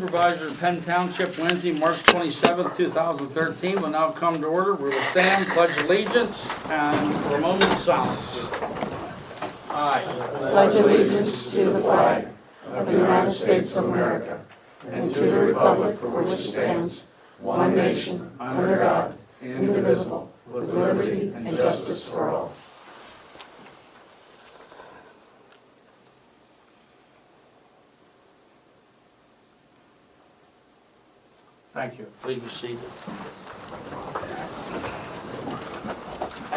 Supervisors of Penn Township, Wednesday, March 27th, 2013, will now come to order. We will stand, pledge allegiance, and for a moment of silence. I pledge allegiance to the flag of the United States of America and to the republic for which it stands, one nation, under God, indivisible, with liberty and justice for all. Thank you. Please be seated.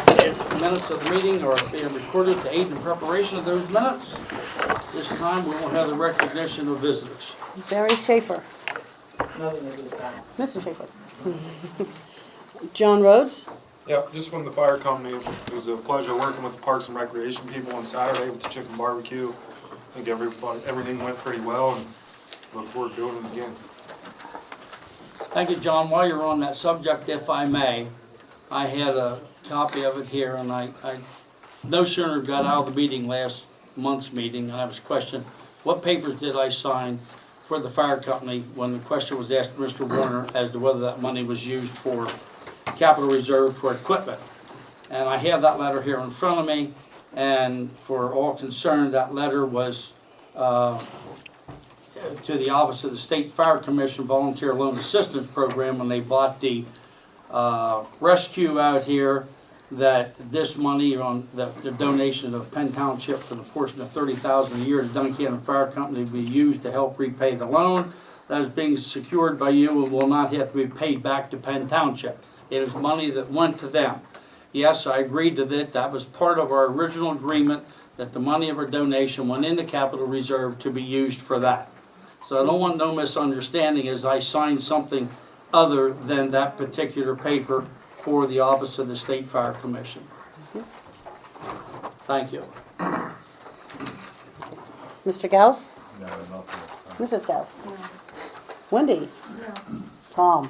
The minutes of the meeting are being recorded to aid in preparation of those minutes. This time we will have the recognition of visitors. Barry Schaefer. Mr. Schaefer. John Rhodes. Yeah, just from the fire company, it was a pleasure working with the Parks and Recreation people on Saturday with the chicken barbecue. I think everything went pretty well, and look forward to doing it again. Thank you, John. While you're on that subject, if I may, I had a copy of it here, and I no sooner got out of the meeting last month's meeting, and I was questioned, what papers did I sign for the fire company when the question was asked to Mr. Warner as to whether that money was used for capital reserve for equipment. And I have that letter here in front of me, and for all concerned, that letter was to the Office of the State Fire Commission Volunteer Loan Assistance Program when they bought the rescue out here, that this money on the donation of Penn Township for the portion of $30,000 a year to Duncan Fire Company will be used to help repay the loan that is being secured by you and will not have to be paid back to Penn Township. It is money that went to them. Yes, I agreed to that. That was part of our original agreement, that the money of our donation went into capital reserve to be used for that. So I don't want no misunderstanding as I signed something other than that particular paper for the Office of the State Fire Commission. Thank you. Mr. Gauss. No, not Mrs. Gauss. Wendy. Tom.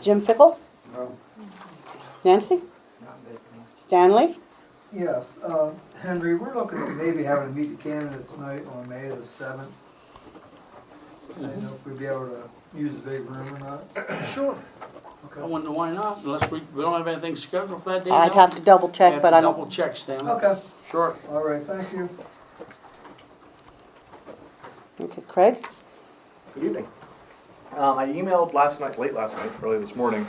Jim Fickle. No. Nancy. Stanley. Yes, Henry, we're looking at maybe having to meet the candidates night on May the 7th. I don't know if we'd be able to use the big room or not. Sure. Okay. I wonder why not, unless we don't have anything scheduled for that day. I'd have to double check, but I don't. Double check, Stanley. Okay, Sure. all right, thank you. Okay, Craig. Good evening. I emailed late last night, early this morning,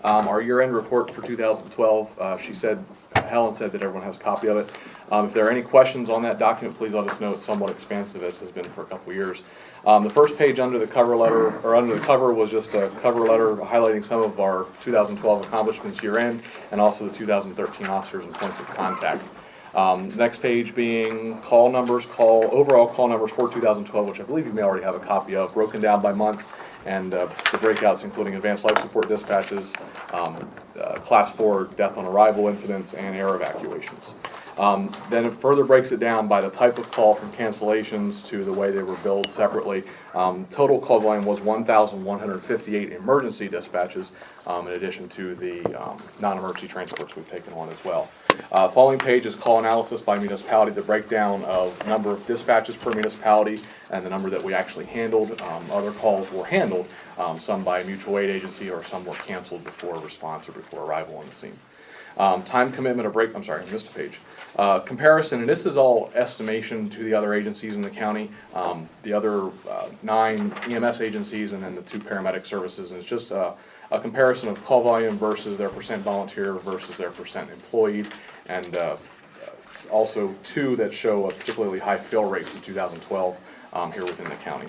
our year-end report for 2012. Helen said that everyone has a copy of it. If there are any questions on that document, please let us know. It's somewhat expansive, as has been for a couple of years. The first page under the cover letter, or under the cover, was just a cover letter highlighting some of our 2012 accomplishments year-end, and also the 2013 officers and points of contact. Next page being overall call numbers for 2012, which I believe you may already have a copy of, broken down by month, and the breakouts including advanced life support dispatches, class 4 death on arrival incidents, and air evacuations. Then it further breaks it down by the type of call, from cancellations to the way they were billed separately. Total call volume was 1,158 emergency dispatches, in addition to the non-emergency transports we've taken on as well. Following page is call analysis by municipality, the breakdown of number of dispatches per municipality and the number that we actually handled. Other calls were handled, some by a mutual aid agency, or some were canceled before response or before arrival on the scene. Time commitment, I missed a page. Comparison, and this is all estimation to the other agencies in the county, the other 9 EMS agencies, and then the 2 paramedic services, and it's just a comparison of call volume versus their percent volunteer versus their percent employed, and also 2 that show a particularly high fill rate from 2012 here within the county.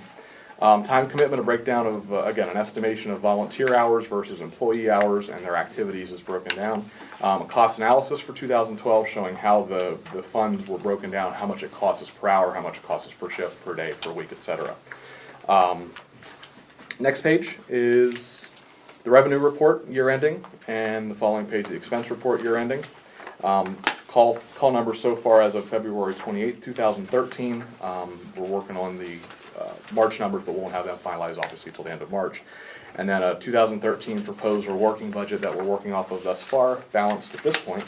Time commitment, a breakdown of, again, an estimation of volunteer hours versus employee hours, and their activities is broken down. A cost analysis for 2012 showing how the funds were broken down, how much it costs us per hour, how much it costs us per shift, per day, per week, etc. Next page is the revenue report year ending, and the following page the expense report year ending. Call numbers so far as of February 28, 2013. We're working on the March numbers, but won't have them finalized obviously till the end of March. And then a 2013 proposed or working budget that we're working off of thus far, balanced at this point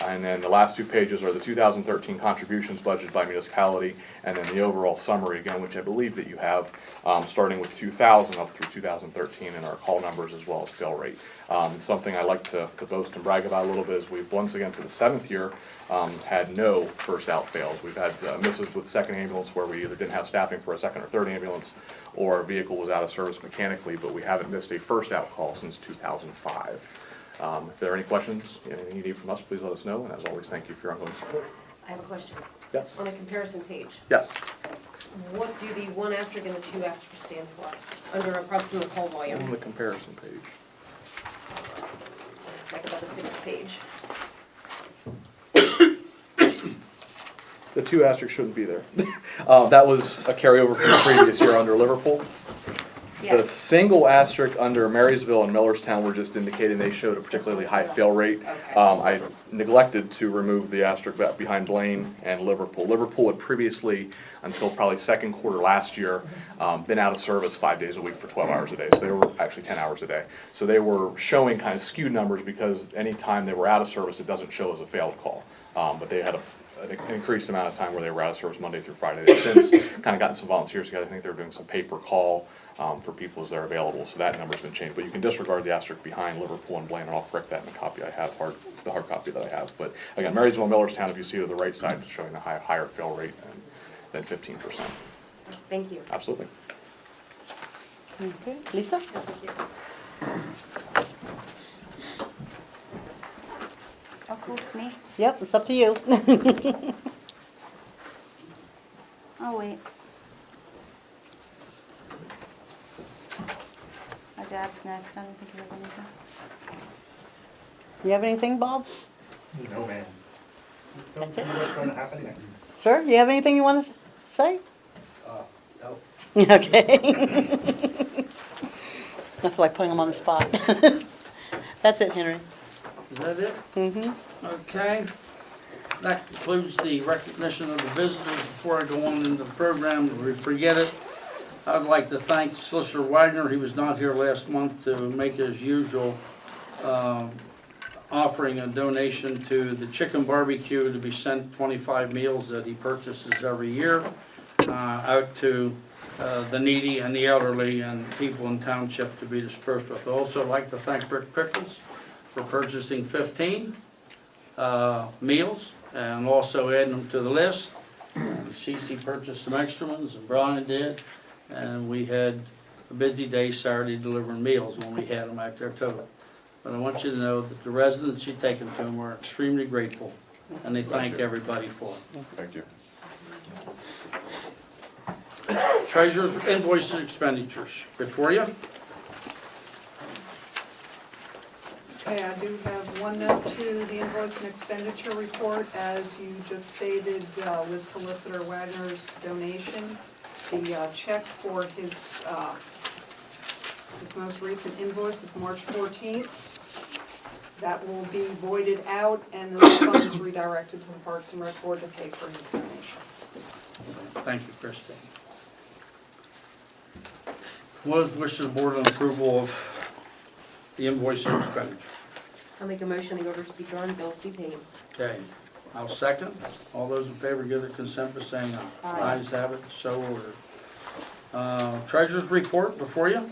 And then the last 2 pages are the 2013 contributions budgeted by municipality, and then the overall summary again, which I believe that you have, starting with 2000 up through 2013, and our call numbers as well as fail rate. Something I like to boast and brag about a little bit is we've once again for the 7th year had no first out fails. We've had misses with second ambulance where we either didn't have staffing for a second or third ambulance, or a vehicle was out of service mechanically, but we haven't missed a first out call since 2005. If there are any questions, anything you need from us, please let us know, and as always, thank you for your ongoing support. I have a question. Yes? On the comparison page, Yes. what do the 1 asterisk and the 2 asterisk stand for under approximate call On volume? the comparison page. Like about the 6th page. The 2 asterisks shouldn't be there. That was a carryover from the previous year under Liverpool. The Yes. single asterisk under Marysville and Millerstown were just indicating they showed a particularly high fail rate. Okay. I neglected to remove the asterisk back behind Blaine and Liverpool. Liverpool had previously, until probably second quarter last year, been out of service 5 days a week for 12 hours a day. So they were actually 10 hours a day. So they were showing kind of skewed numbers because anytime they were out of service, it doesn't show as a failed call. But they had an increased amount of time where they were out of service Monday through Friday. They've since kind of gotten some volunteers together. I think they were doing some pay-per call for people as they're available, so that number's been changed. But you can disregard the asterisk behind Liverpool and Blaine, and I'll correct that in the copy I have, the hard copy that I have. But again, Marysville and Millerstown, if you see to the right side, is showing a higher fail rate than 15%. Thank you. Absolutely. Okay, Lisa? Thank you. Oh, cool, it's me. Yep, it's up to you. Oh, wait. My dad's next. I don't think he has anything. You have anything, Bob? No, ma'am. That's it? What's gonna happen next? Sir, you have anything you want to say? No. Okay. That's like putting him on the spot. That's it, Henry. Is that it? Mm-hmm. Okay. That concludes the recognition of the visitors. Before I go on into the program, if we forget it, I'd like to thank Solicitor Wagner. He was not here last month to make his usual offering a donation to the chicken barbecue to be sent 25 meals that he purchases every year out to the needy and the elderly and people in township to be dispersed with. I'd also like to thank Rick Pickles for purchasing 15 meals and also adding them to the list. Cece purchased some extra ones and Brian did. And we had a busy day Saturday delivering meals when we had them out there total. But I want you to know that the residents you take them to them are extremely grateful, and they thank everybody for it. Thank you. Treasurer's invoices expenditures before you. Okay, I do have one note to the invoice and expenditure report. As you just stated with Solicitor Wagner's donation, the check for his most recent invoice of March 14th, that will be voided out and those funds redirected to the Parks and Rec Board to pay for his donation. Thank you, Christine. What is the wish of the board on approval of the invoice and expenditure? I'll make a motion, the orders be drawn, bills be paid. Okay, I'll second. All those in favor give their consent by saying aye. Aye. Ayes have it, so ordered. Treasurer's report before you.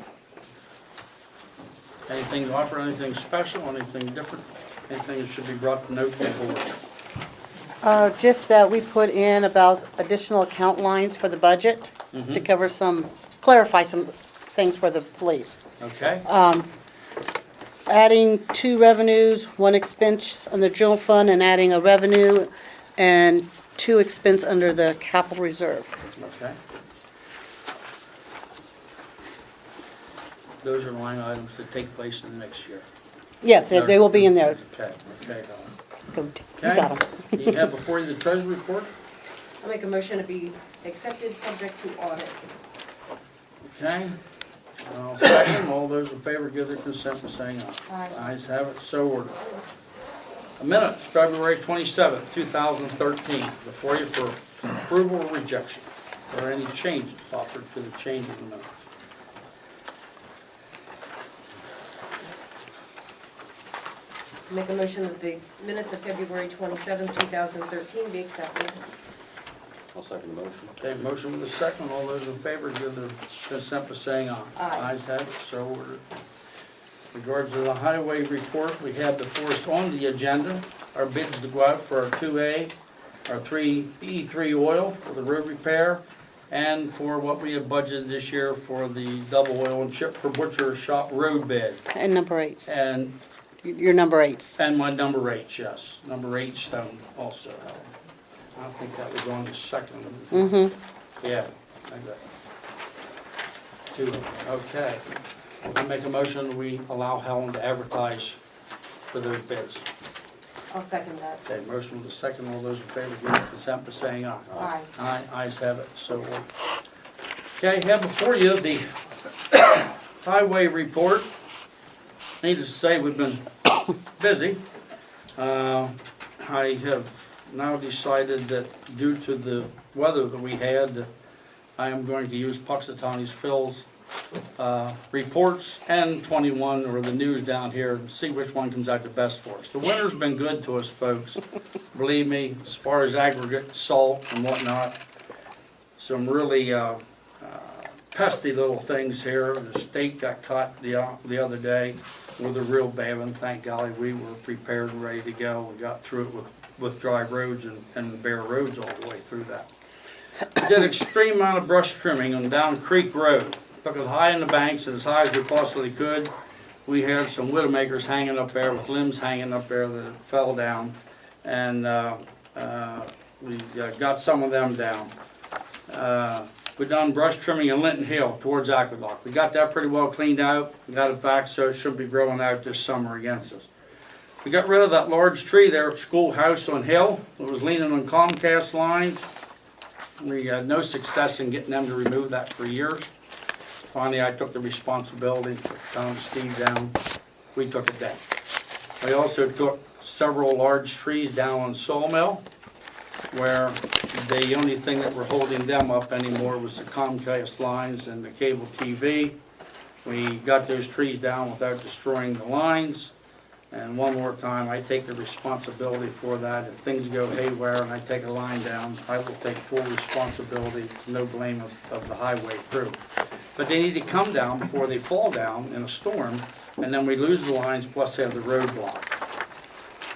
Anything to offer, anything special, anything different, anything that should be brought to note of the board? Just that we put in about additional account lines for the budget to cover clarify some things for the police. Okay, Adding 2 revenues, 1 expense on the general fund, and adding a revenue and 2 expense under the capital reserve. okay. Those are line items that take place in the next year. Yes, they will be in there. Okay, okay, Don. Good. You got them. Okay, you have before you the treasurer's report? I'll make a motion to be accepted, subject to audit. Okay. I'll second. All those in favor give their consent by saying aye. Aye. Ayes have it, so ordered. Minutes, February 27th, 2013. Before you for approval or rejection. Are there any changes offered to the change in the minutes? Make a motion that the minutes of February 27, 2013 be accepted. I'll second the motion. Okay, motion with a second. All those in favor give their consent by saying aye. Aye. Ayes have it, so ordered. Regards to the highway report, we have before us on the agenda our bids to go out for our 2A, our E3 oil for the road repair, and for what we have budgeted this year for the double oil and chip for butcher shop road bed. And number 8s. And Your number 8s. my number 8, yes. Number 8 stone also, Helen. I think that was on the second one. Mm-hmm. Yeah, I got it. 2, okay. I make a motion that we allow Helen to advertise for those bids. I'll second that. Okay, motion with a second. All those in favor give their consent by saying aye. Aye. Aye, ayes have it, so ordered. Okay, have before you the highway report. Needless to say, we've been busy. I have now decided that due to the weather that we had, that I am going to use Puxatawny's Phil's reports and 21 or the news down here and see which one comes out the best for us. The winter's been good to us, folks. Believe me, as far as aggregate, salt and whatnot, some really pesky little things here. The state got caught the other day with a real bad one. Thank golly, we were prepared and ready to go. We got through it with dry roads and bare roads all the way through that. We did extreme amount of brush trimming on Down Creek Road. Took it high in the banks and as high as we possibly could. We had some widowmakers hanging up there with limbs hanging up there that fell down. And we got some of them down. We done brush trimming in Linton Hill towards Aqueduct. We got that pretty well cleaned out. We got it back so it shouldn't be growing out this summer against us. We got rid of that large tree there at Schoolhouse on Hill. It was leaning on Comcast lines. We had no success in getting them to remove that for years. Finally, I took the responsibility, found Steve down. We took it down. We also took several large trees down on Sawmill, where the only thing that were holding them up anymore was the Comcast lines and the cable TV. We got those trees down without destroying the lines. And one more time, I take the responsibility for that. If things go haywire and I take a line down, I will take full responsibility, no blame of the highway crew. But they need to come down before they fall down in a storm, and then we lose the lines, plus have the road blocked.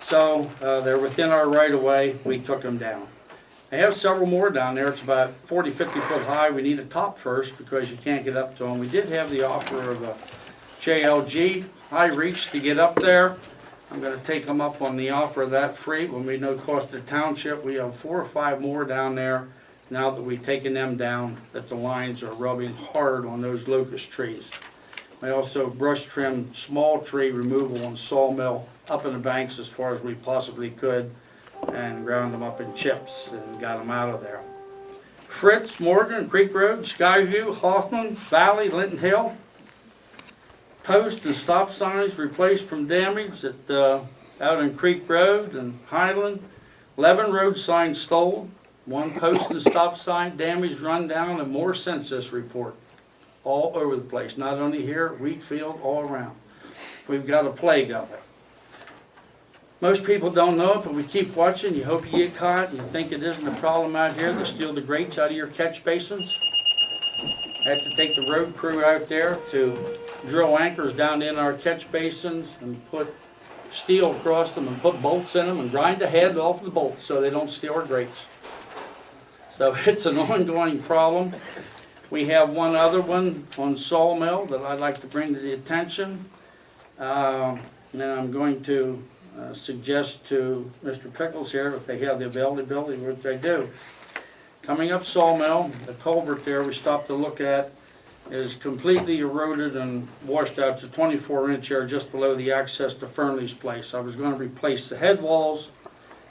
So they're within our right-of-way, we took them down. I have several more down there. It's about 40, 50 foot high. We need a top first because you can't get up to them. We did have the offer of a JLG high reach to get up there. I'm going to take them up on the offer of that free. When we no cost to the township, we have 4 or 5 more down there now that we've taken them down, that the lines are rubbing hard on those locust trees. We also brush trimmed small tree removal on Sawmill up in the banks as far as we possibly could and ground them up in chips and got them out of there. Fritz, Morgan, Creek Road, Skyview, Hoffman, Valley, Linton Hill. Posts and stop signs replaced from damage at out on Creek Road and Highland. 11 road signs stolen. 1 post and stop sign damage, run down, and more census report. All over the place, not only here, Wheatfield, all around. We've got a plague of it. Most people don't know it, but we keep watching. You hope you get caught, and you think it isn't a problem out here. They steal the grates out of your catch basins. I had to take the road crew out there to drill anchors down in our catch basins and put steel across them and put bolts in them and grind the head off the bolts so they don't steal our grates. So it's an ongoing problem. We have one other one on Sawmill that I'd like to bring to the attention. And I'm going to suggest to Mr. Pickles here, if they have the availability, which they do. Coming up Sawmill, the culvert there we stopped to look at is completely eroded and washed out to 24-inch here just below the access to Fernley's place. I was going to replace the head walls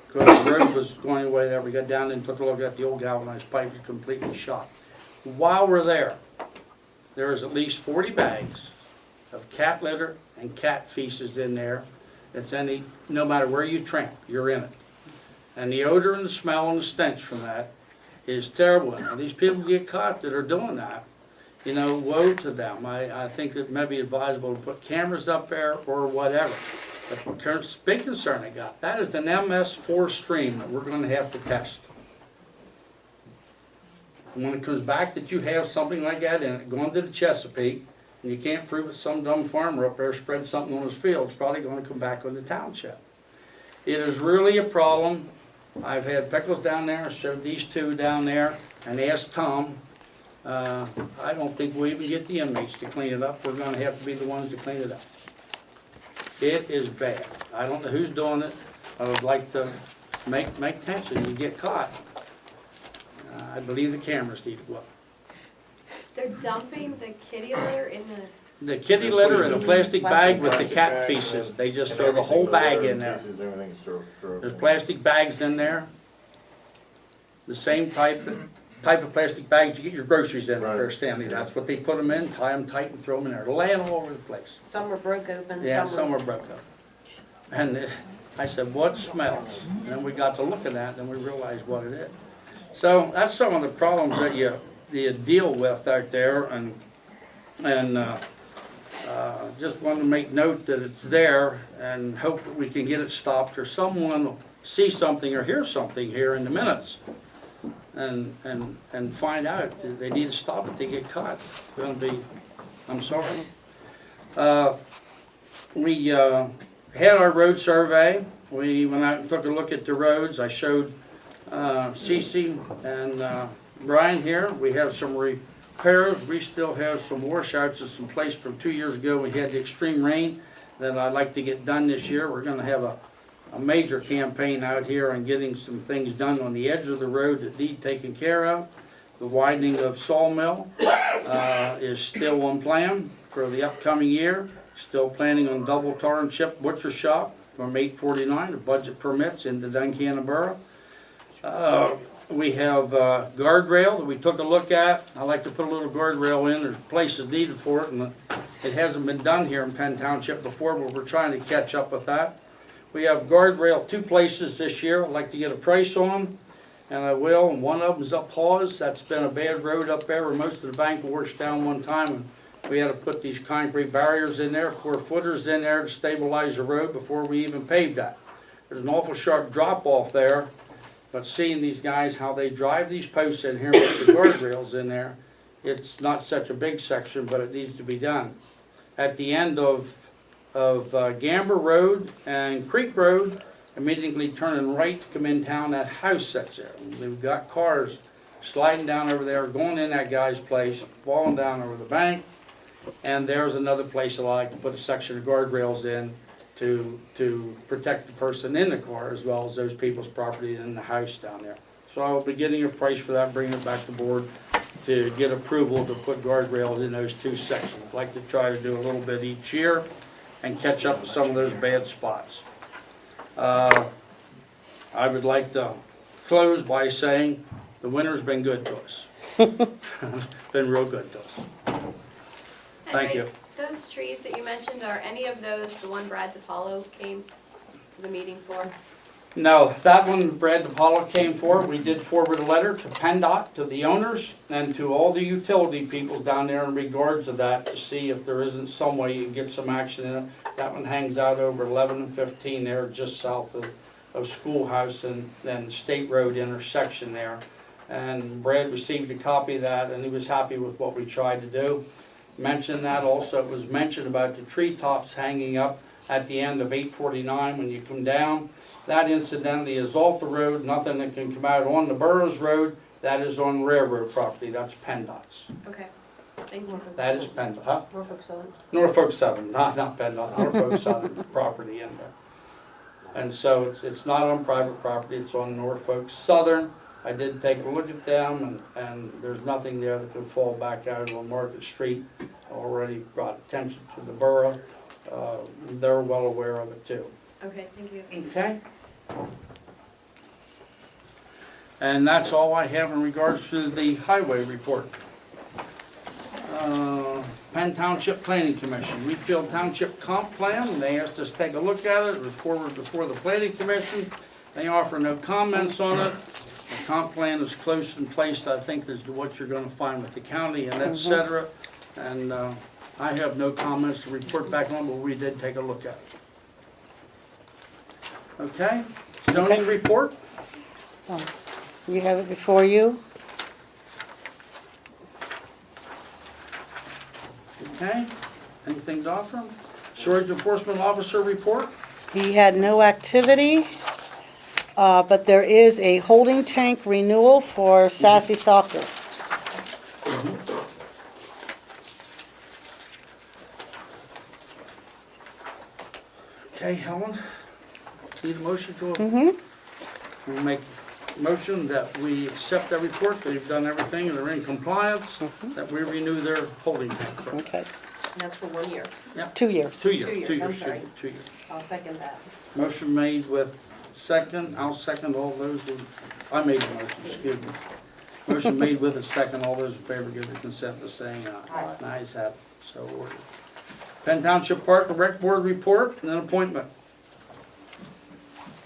because the road was going away there. We got down and took a look at the old galvanized pipe, was completely shot. While we're there is at least 40 bags of cat litter and cat feces in there. It's no matter where you tramp, you're in it. And the odor and the smell and the stench from that is terrible. Now, these people get caught that are doing that, you know, woe to them. I think it may be advisable to put cameras up there or whatever. The big concern I got, that is an MS4 stream that we're gonna have to test. And when it comes back that you have something like that in it, going to the Chesapeake, and you can't prove it's some dumb farmer up there spread something on his field, it's probably gonna come back on the township. It is really a problem. I've had Pickles down there, I showed these two down there, and asked Tom. I don't think we'll even get the inmates to clean it up, we're gonna have to be the ones to clean it up. It is bad. I don't know who's doing it. I would like to make attention, you get caught. I believe the cameras need to go up. They're dumping the kitty litter in The kitty litter in a plastic bag with the cat feces, they just throw the whole bag in there. There's plastic bags in there. The same type of plastic bags you get your groceries in, there, Stanley. That's what they put them in, tie them tight and throw them in there. They're laying all over the place. some were broke open, Yeah, some were broke up. And I said, what smells? And then we got to look at that, and we realized what it is. So that's some of the problems that you deal with out there, and just wanted to make note that it's there, and hope that we can get it stopped, or someone will see something or hear something here in the minutes, and find out that they need to stop it, they get caught. It's gonna be, I'm sorry. We had our road survey. We went out and took a look at the roads. I showed Cece and Brian here. We have some repairs. We still have some washouts in some place from 2 years ago. We had the extreme rain that I'd like to get done this year. We're gonna have a major campaign out here on getting some things done on the edge of the road that need taken care of. The widening of Sawmill is still on plan for the upcoming year. Still planning on double tar and chip butcher shop from 849, the budget permits into Duncannon Borough. We have guardrail that we took a look at. I like to put a little guardrail in. There's places needed for it, and it hasn't been done here in Penn Township before, but we're trying to catch up with that. We have guardrail 2 places this year. I'd like to get a price on, and I will. And one of them's up Hawes. That's been a bad road up there where most of the bank washed down one time, and we had to put these concrete barriers in there, 4 footers in there to stabilize the road before we even paved that. There's an awful sharp drop off there, but seeing these guys, how they drive these posts in here with the guardrails in there, it's not such a big section, but it needs to be done. At the end of Gamber Road and Creek Road, immediately turning right to come in town, that house that's there. We've got cars sliding down over there, going in that guy's place, falling down over the bank. And there's another place that I like to put a section of guardrails in to protect the person in the car as well as those people's property in the house down there. So I'll be getting a price for that, bringing it back to board to get approval to put guardrails in those 2 sections. I'd like to try to do a little bit each year and catch up with some of those bad spots. I would like to close by saying the winter's been good to us. Been real good to us. Thank you. Those trees that you mentioned, are any of those the one Brad DiPaolo came to the meeting for? No, that one Brad DiPaolo came for. We did forward a letter to PennDOT, to the owners, and to all the utility people down there in regards to that to see if there isn't some way you can get some action in it. That one hangs out over 11 and 15 there, just south of Schoolhouse and then State Road intersection there. And Brad received a copy of that, and he was happy with what we tried to do. Mentioned that also, it was mentioned about the treetops hanging up at the end of 849 when you come down. That incidentally is off the road, nothing that can come out on the Burroughs Road. That is on railroad property, that's PennDOT's. Okay, thank you. That is PennDOT, huh? Norfolk Southern. Norfolk Southern, not PennDOT, Norfolk Southern property in there. And so it's not on private property, it's on Norfolk Southern. I did take a look at them, and there's nothing there that can fall back out on Market Street. Already brought attention to the borough. They're well aware of it too. Okay, thank you. Okay? And that's all I have in regards to the highway report. Penn Township Planning Commission, Wheatfield Township Comp Plan, and they asked us to take a look at it. It was forwarded before the Planning Commission. They offer no comments on it. The comp plan is close and placed, I think, as to what you're gonna find with the county and et cetera. And I have no comments to report back on, but we did take a look at it. Okay, zoning report? You have it before you. Okay, anything to offer? Shortage enforcement officer report? He had no activity, but there is a holding tank renewal for Sassy Soccer. Okay, Helen, need a motion to, Mm-hmm. we make a motion that we accept that report, they've done everything, and they're in compliance, that we renew their holding tank. Okay, And that's for 1 year. 2 years. 2 years. 2 years, 2 years, I'm sorry. 2 years. I'll second that. Motion made with second, I'll second all those, I made the motion, excuse me. Motion made with a second, all those in favor give their consent to saying aye. Aye. Ayes have it, so ordered. Penn Township Park and Rec Board report and then appointment.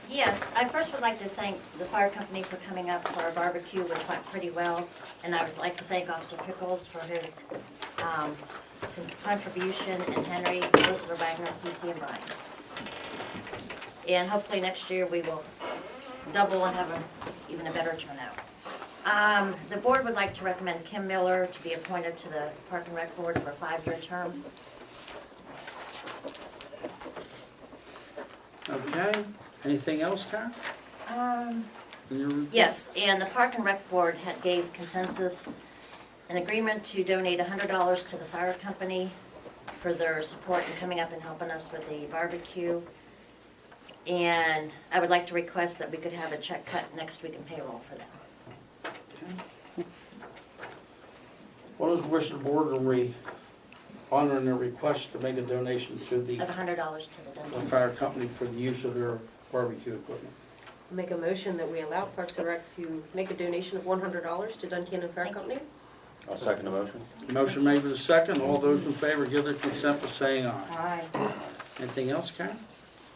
Yes, I first would like to thank the fire company for coming up for our barbecue, which went pretty well. And I would like to thank Officer Pickles for his contribution, and Henry, Solicitor Wagner, and CC and Brian. And hopefully next year we will double and have even a better turnout. The board would like to recommend Kim Miller to be appointed to the Park and Rec Board for a 5-year term. Okay, anything else, Karen? In your report? Yes, and the Park and Rec Board gave consensus, an agreement to donate $100 to the fire company for their support in coming up and helping us with the barbecue. And I would like to request that we could have a check cut next week in payroll for them. What is the wish of the board when we honoring their request to make a donation to the Of $100 to the donation. fire company for the use of their barbecue equipment? Make a motion that we allow Parks and Rec to make a donation of $100 to Duncannon Fire Thank Company. I'll second the motion. Motion made with a second, all those in favor give their consent by saying aye. Aye. Anything else, Karen?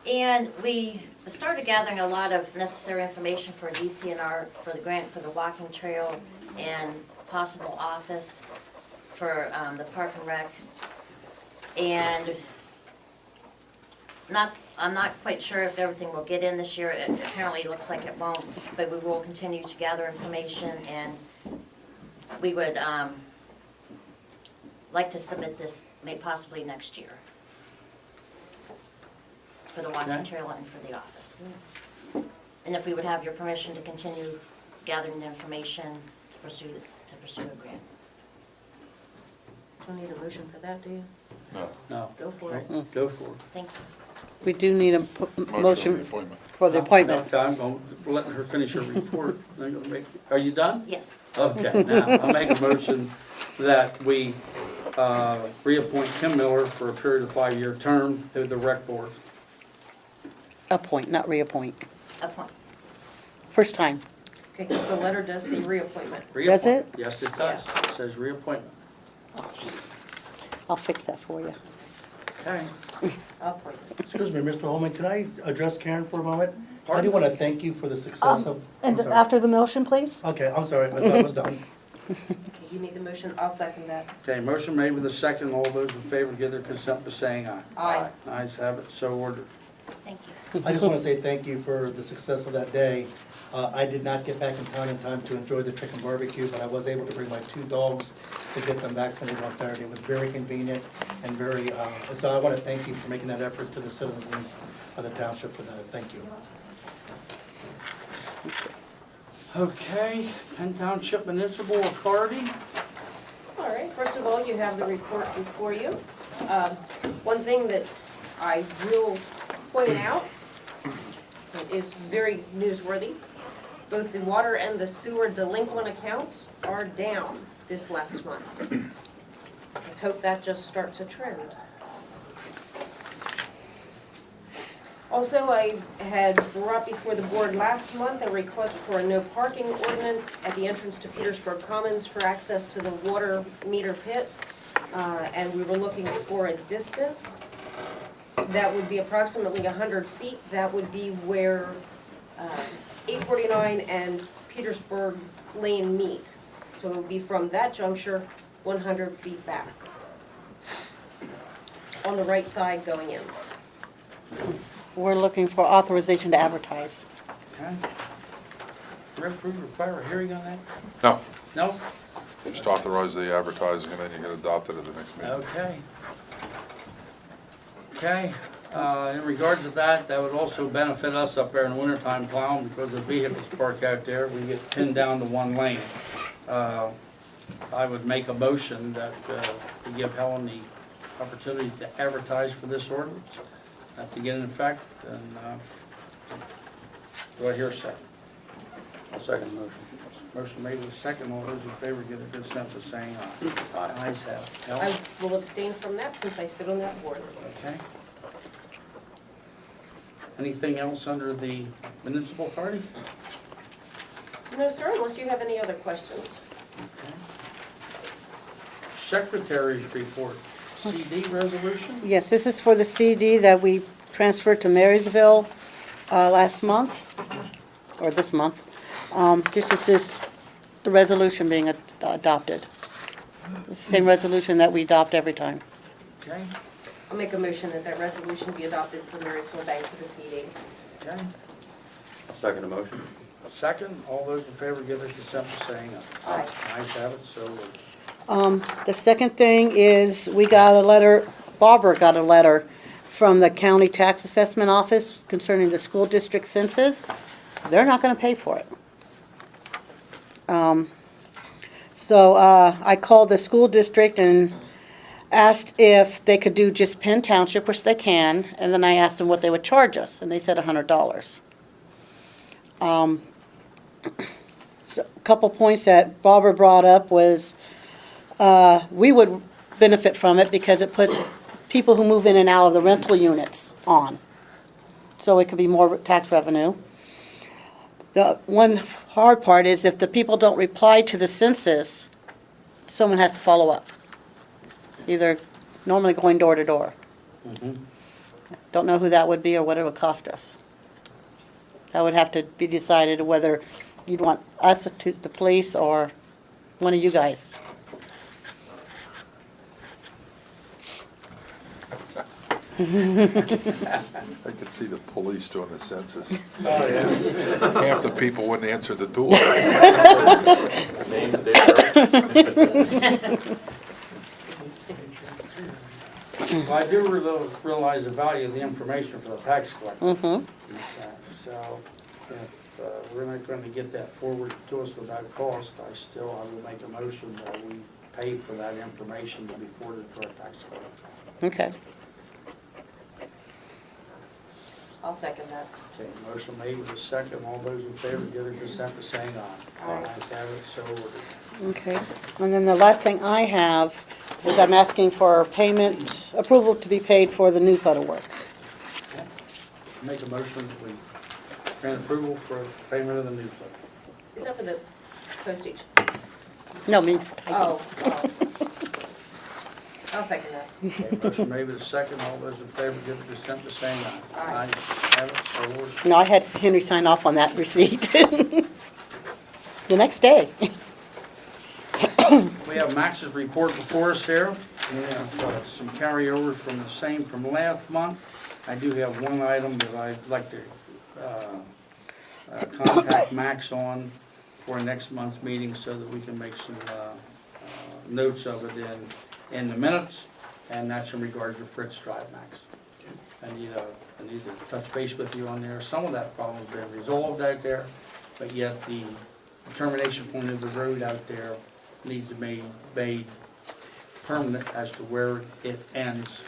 And we started gathering a lot of necessary information for DCNR, for the grant for the walking trail and possible office for the Park and Rec. And I'm not quite sure if everything will get in this year. It apparently looks like it won't, but we will continue to gather information, and we would like to submit this possibly next year for the walking Okay. trail and for the office. And if we would have your permission to continue gathering the information to pursue a grant. Don't need a motion for that, do you? No. Go for it. Go for it. Thank you. We do need a motion for the appointment. I'm going, letting her finish her report. I'm gonna make, are you done? Yes. Okay, now, I'll make a motion that we reappoint Kim Miller for a period of 5-year term to the rec board. Appoint, not reappoint. Appoint. First time. Okay, because the letter does say reappointment. Does it? Reappoint. Yes, it does. It says reappointment. I'll fix that for you. Okay. Appointment. Excuse me, Mr. Holman, can I address Karen for a moment? I Pardon? do want to thank you for the success of. I'm And sorry. after the motion, please? Okay, I'm sorry, I thought it was done. Okay, you made the motion, I'll second that. Okay, motion made with a second. All those in favor give their consent by saying aye. Aye. Ayes have it, so ordered. Thank you. I just want to say thank you for the success of that day. I did not get back in time to enjoy the chicken barbecue, but I was able to bring my 2 dogs to get them vaccinated on Saturday. It was very convenient and very, so I want to thank you for making that effort to the citizens of the township for that. Thank you. Okay, Penn Township Municipal Authority. All right, first of all, you have the report before you. One thing that I will point out that is very newsworthy, both the water and the sewer delinquent accounts are down this last month. Let's hope that just starts a trend. Also, I had brought before the board last month a request for a no parking ordinance at the entrance to Petersburg Commons for access to the water meter pit. And we were looking for a distance that would be approximately 100 feet. That would be where 849 and Petersburg Lane meet. So it would be from that juncture, 100 feet back, on the right side going in. we're looking for authorization to advertise. Okay. Rick, we require a hearing on that? No, No? just authorize the advertising and then you get adopted at the next meeting. Okay. Okay, in regards to that, that would also benefit us up there in the wintertime plowing because the vehicles parked out there, we get pinned down to one lane. I would make a motion that we give Helen the opportunity to advertise for this ordinance, to get in effect, and do I hear a second? I'll second the motion. Motion made with a second, all those in favor give their consent to saying aye. Aye. Ayes have it. I Helen? will abstain from that since I sit on that board. Okay. Anything else under the municipal authority? No, sir, unless you have any other questions. Okay. Secretary's report, CD resolution? Yes, this is for the CD that we transferred to Marysville last month, or this month. This is the resolution being adopted. The same resolution that we adopt every time. Okay, I'll make a motion that that resolution be adopted for Marysville Bank for the CD. okay. I'll second the motion. Second, all those in favor give their consent by saying aye. Aye. Ayes have it, so ordered. The second thing is, we got a letter, Barbara got a letter from the county tax assessment office concerning the school district census. They're not gonna pay for it. So I called the school district and asked if they could do just Penn Township, which they can, and then I asked them what they would charge us, and they said $100. So a couple points that Barbara brought up was, we would benefit from it because it puts people who move in and out of the rental units on. So it could be more tax revenue. The one hard part is if the people don't reply to the census, someone has to follow up. Either normally going door to door. Mhm. Don't know who that would be or what it would cost us. That would have to be decided whether you'd want us to the police or one of you guys. I could see the police doing the census. Oh, yeah. Half the people wouldn't answer the door. Names, date, Well, I do realize the value of the information for the tax collector. Mm-hmm. So if we're not going to get that forward to us without cost, I will make a motion that we pay for that information to be forwarded to our tax collector. Okay. I'll second that. Okay, motion made with a second. All those in favor give their consent by saying aye. Aye. Ayes have it, so ordered. Okay. And then the last thing I have is I'm asking for payment, approval to be paid for the newsletter work. Okay. Make a motion that we grant approval for payment of the newsletter. Is that for the postage? No, me. Oh. I'll second that. Okay, motion made with a second. All those in favor give their consent by saying aye. Aye. Ayes have it, so ordered. No, I had Henry sign off on that receipt. The next day. We have Max's report before us here. We have some carryover from the same from last month. I do have one item that I'd like to contact Max on for next month's meeting so that we can make some notes of it in the minutes, and that's in regard to Fritz Drive, Max. I need to touch base with you on there. Some of that problem's been resolved out there, but yet the termination point of the road out there needs to be made permanent as to where it ends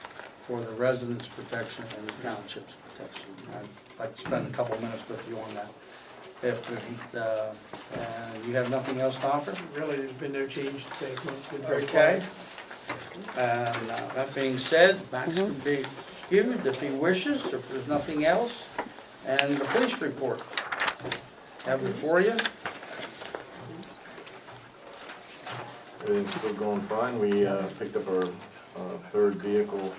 for the residents' protection and the township's protection. I'd like to spend a couple minutes with you on that. If you have nothing else to offer? Really, there's been no change since last month. Been very Okay. quiet. And that being said, Max can be excused if he wishes, if there's nothing else. And the police report. Have it for you. Everything's still going fine. We picked up our third vehicle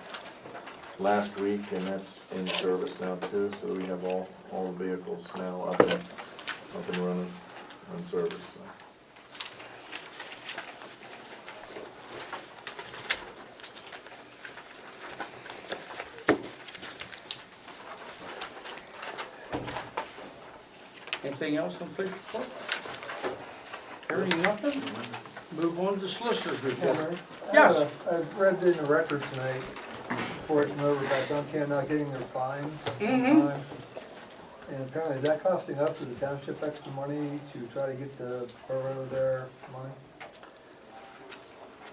last week, and that's in service now too. So we have all the vehicles now up and running on service. So. Anything else on police report? Hearing nothing? Move on to solicitor's report. Yes. I read in the record tonight, before it came over, about Duncan not getting their fines on Mhm. time. And apparently, is that costing us as a township extra money to try to get the borough their money?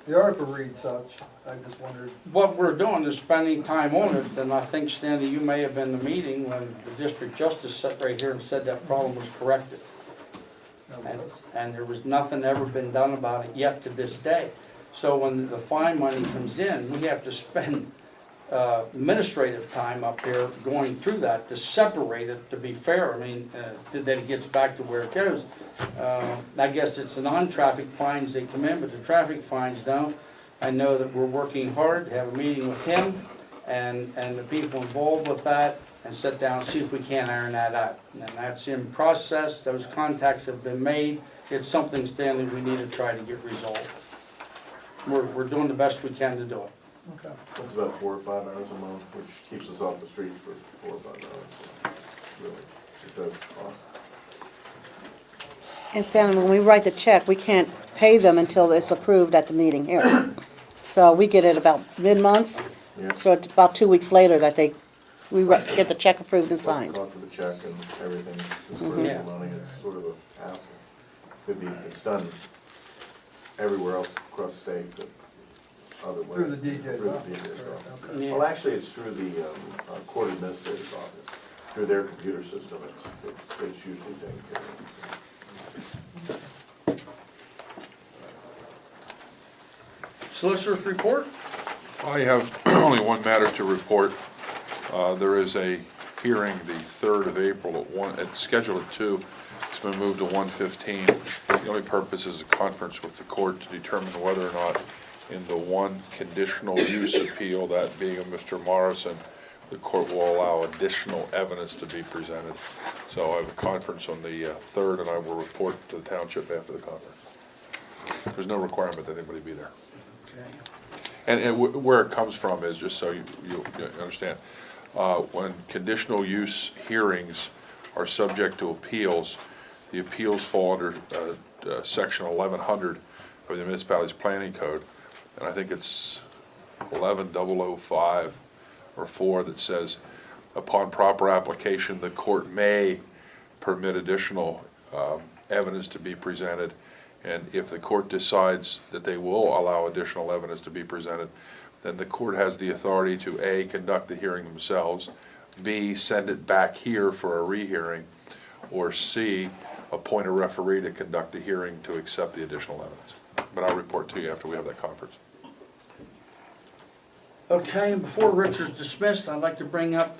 The article reads such, I just wondered. What we're doing is spending time on it, and I think, Stanley, you may have been in the meeting when the district justice sat right here and said that problem was corrected. And there was nothing ever been done about it yet to this day. So when the fine money comes in, we have to spend administrative time up here going through that to separate it, to be fair. I mean, that it gets back to where it goes. I guess it's the non-traffic fines that come in, but the traffic fines don't. I know that we're working hard to have a meeting with him and the people involved with that and sit down and see if we can iron that out. And that's in process. Those contacts have been made. It's something, Stanley, we need to try to get resolved. We're doing the best we can to do it. Okay. That's about $4 or $5 a month, which keeps us off the streets for $4 or $5. So really, it does cost. And Stanley, when we write the check, we can't pay them until it's approved at the meeting here. So we get it about mid-month, Yeah. so it's about 2 weeks later that we get the check approved and Plus signed. the cost of the check and everything, Yeah. dispersing money, it's sort of a hassle. It's done everywhere else across the state, but other way. Through the DJ's Through the office. DJ's office. Okay. Yeah. Well, actually, it's through the court administrator's office, through their computer system, it's usually taken care of. Solicitor's report? I have only one matter to report. There is a hearing the 3rd of April at 1, it's scheduled at 2. It's been moved to 1:15. The only purpose is a conference with the court to determine whether or not in the one conditional use appeal, that being of Mr. Morrison, the court will allow additional evidence to be presented. So I have a conference on the 3rd, and I will report to the township after the conference. There's no requirement that anybody be there. Okay. And where it comes from is, just so you understand, when conditional use hearings are subject to appeals, the appeals fall under section 1100 of the municipality's planning code, and I think it's 11005 or 4 that says, upon proper application, the court may permit additional evidence to be presented. And if the court decides that they will allow additional evidence to be presented, then the court has the authority to A, conduct the hearing themselves, B, send it back here for a rehearing, or C, appoint a referee to conduct a hearing to accept the additional evidence. But I'll report to you after we have that conference. Okay, and before Richard's dismissed, I'd like to bring up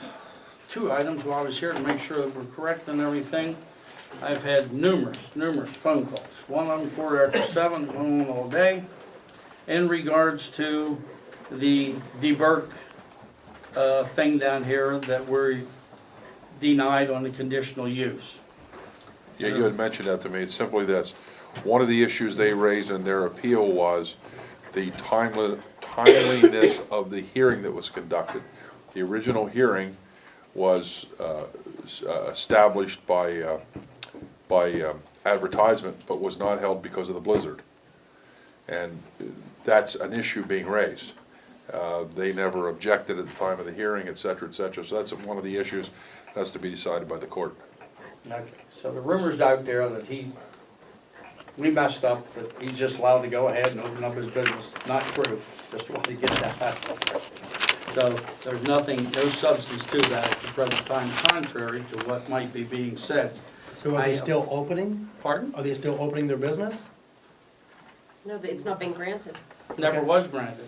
2 items while I was here to make sure that we're correct and everything. I've had numerous phone calls. One of them 4 after 7, one on all day, in regards to the DeBerk thing down here that we're denied on the conditional use. Yeah, you had mentioned that to me. It's simply this. One of the issues they raised in their appeal was the timeliness of the hearing that was conducted. The original hearing was established by advertisement, but was not held because of the blizzard. And that's an issue being raised. They never objected at the time of the hearing, et cetera, so that's one of the issues that has to be decided by the court. Okay, so the rumor's out there that we messed up, that he's just allowed to go ahead and open up his business. Not true, just wanted to get that out there. So there's nothing, no substance to that at the present time, contrary to what might be being said. So are they still opening? Pardon? Are they still opening their business? No, it's not been granted. Never was granted.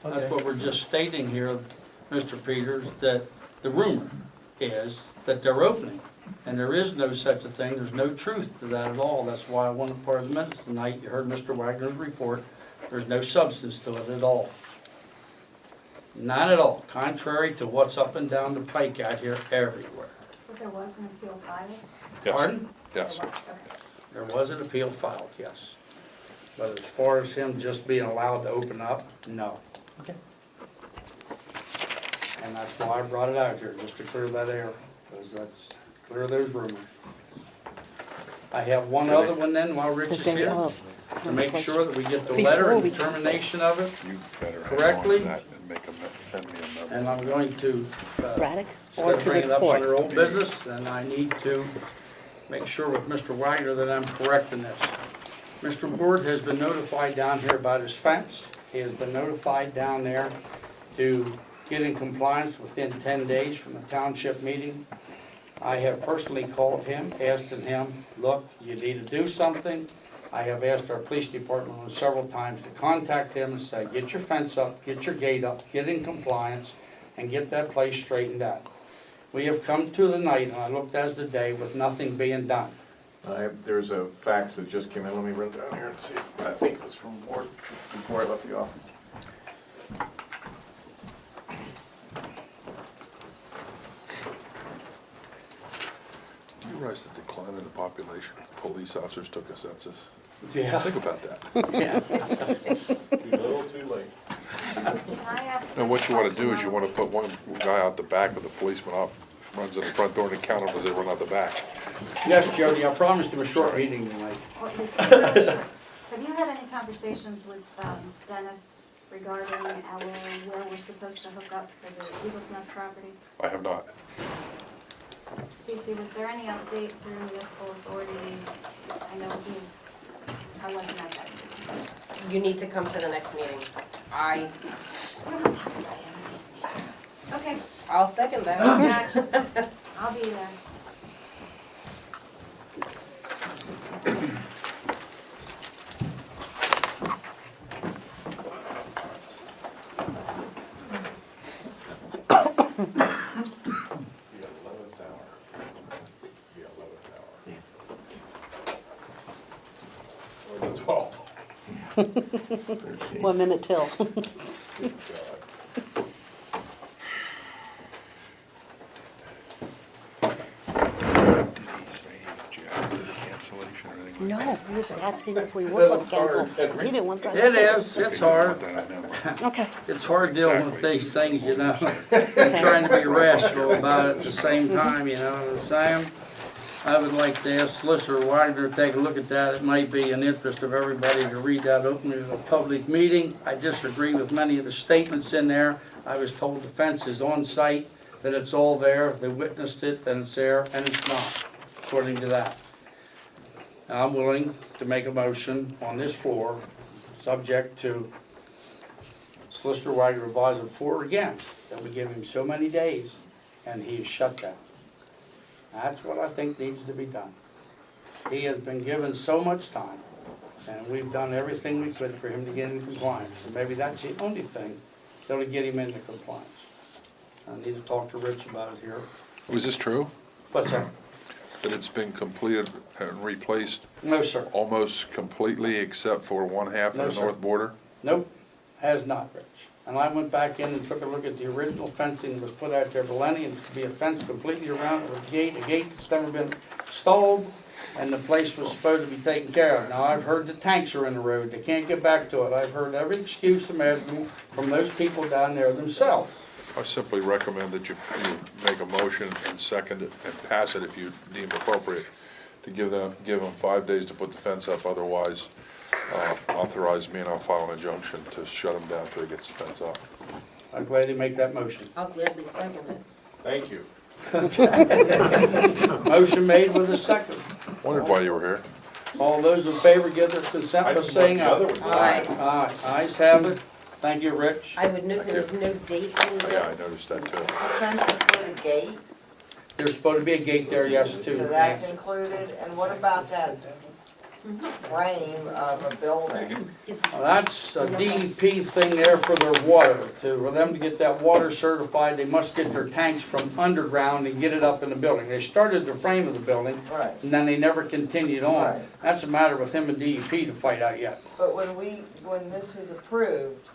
That's Okay. what we're just stating here, Mr. Peters, that the rumor is that they're opening. And there is no such a thing, there's no truth to that at all. That's why I wanted part of the minutes tonight. You heard Mr. Wagner's report. There's no substance to it at all. Not at all, contrary to what's up and down the pike out here everywhere. But there was an appeal filed? Yes. Pardon? Yes. There was, okay. There was an appeal filed, yes. But as far as him just being allowed to open up, no. Okay. And that's why I brought it out here, just to clear that air, because that's, clear those rumors. I have one other one then while Rich is here, to make sure that we get the letter and determination of it, You better hang on Correctly? to that and make a, send me a memo. and I'm going to, Braddock instead or of to bringing it the up court? under old business, then I need to make sure with Mr. Wagner that I'm correct in this. Mr. Ward has been notified down here about his fence. He has been notified down there to get in compliance within 10 days from the township meeting. I have personally called him, asking him, look, you need to do something. I have asked our police department several times to contact him and say, get your fence up, get your gate up, get in compliance, and get that place straightened out. We have come to the night, and I looked as the day, with nothing being done. There's a fax that just came in, let me run down here and see, I think it was from Ward, before I left the office. Do you realize the decline in the population of police officers took a census? Yeah. Think about that. Yeah. Too little, too late. Can I ask? And what you wanna do is you wanna put one guy out the back with the policeman up, runs in the front door and count them as they run out the back. Yes, Jody, I promised him a short meeting tonight. Have you had any conversations with Dennis regarding where we're supposed to hook up for the Eagles Nest property? I have not. Cece, was there any update through municipal authority? I know I wasn't at that meeting. You need to come to the next meeting. We're not talking about any of these meetings. Okay, I'll second that. action. I'll be there. Or the 12th. 1 minute till. No, he was asking if we were going to cancel. He didn't want that. It is, it's hard. Okay. It's hard dealing with these things, you know, and trying to be rational about it at the same time, you know what I'm saying? I would like to ask Solicitor Wagner to take a look at that. It might be in the interest of everybody to read that openly in a public meeting. I disagree with many of the statements in there. I was told the fence is on site, that it's all there, they witnessed it, and it's there, and it's not, according to that. I'm willing to make a motion on this floor, subject to Solicitor Wagner advising for or against, that we give him so many days, and he is shut down. That's what I think needs to be done. He has been given so much time, and we've done everything we could for him to get into compliance. And maybe that's the only thing that'll get him into compliance. I need to talk to Rich about it here. Was this true? What's that? That it's been completed and replaced No, sir. almost completely except for one half No, of the sir. north border? Nope, has not, Rich. And I went back in and took a look at the original fencing that was put out there for Lenny, and to be a fence completely around it with a gate that's never been installed, and the place was supposed to be taken care of. Now, I've heard the tanks are in the road, they can't get back to it. I've heard every excuse imaginable from those people down there themselves. I simply recommend that you make a motion and second it and pass it if you deem appropriate, to give them 5 days to put the fence up, otherwise authorize me and I'll file an injunction to shut him down until he gets the fence up. I'm glad to make that motion. I'll gladly second it. Thank you. Motion made with a second. Wondered why you were here. All those in favor give their consent by saying aye. Aye. Aye, ayes have it. Thank you, Rich. I would note there was no date in this. Yeah, I noticed that too. Fence include a gate, There's supposed to be a gate there, yes, too. so that's included, and what about that frame of a building? Well, that's a DEP thing there for their water. For them to get that water certified, they must get their tanks from underground and get it up in the building. They started the frame of the building, Right, and then they never continued on. Right. That's a matter with him and DEP to fight out yet. but when this was approved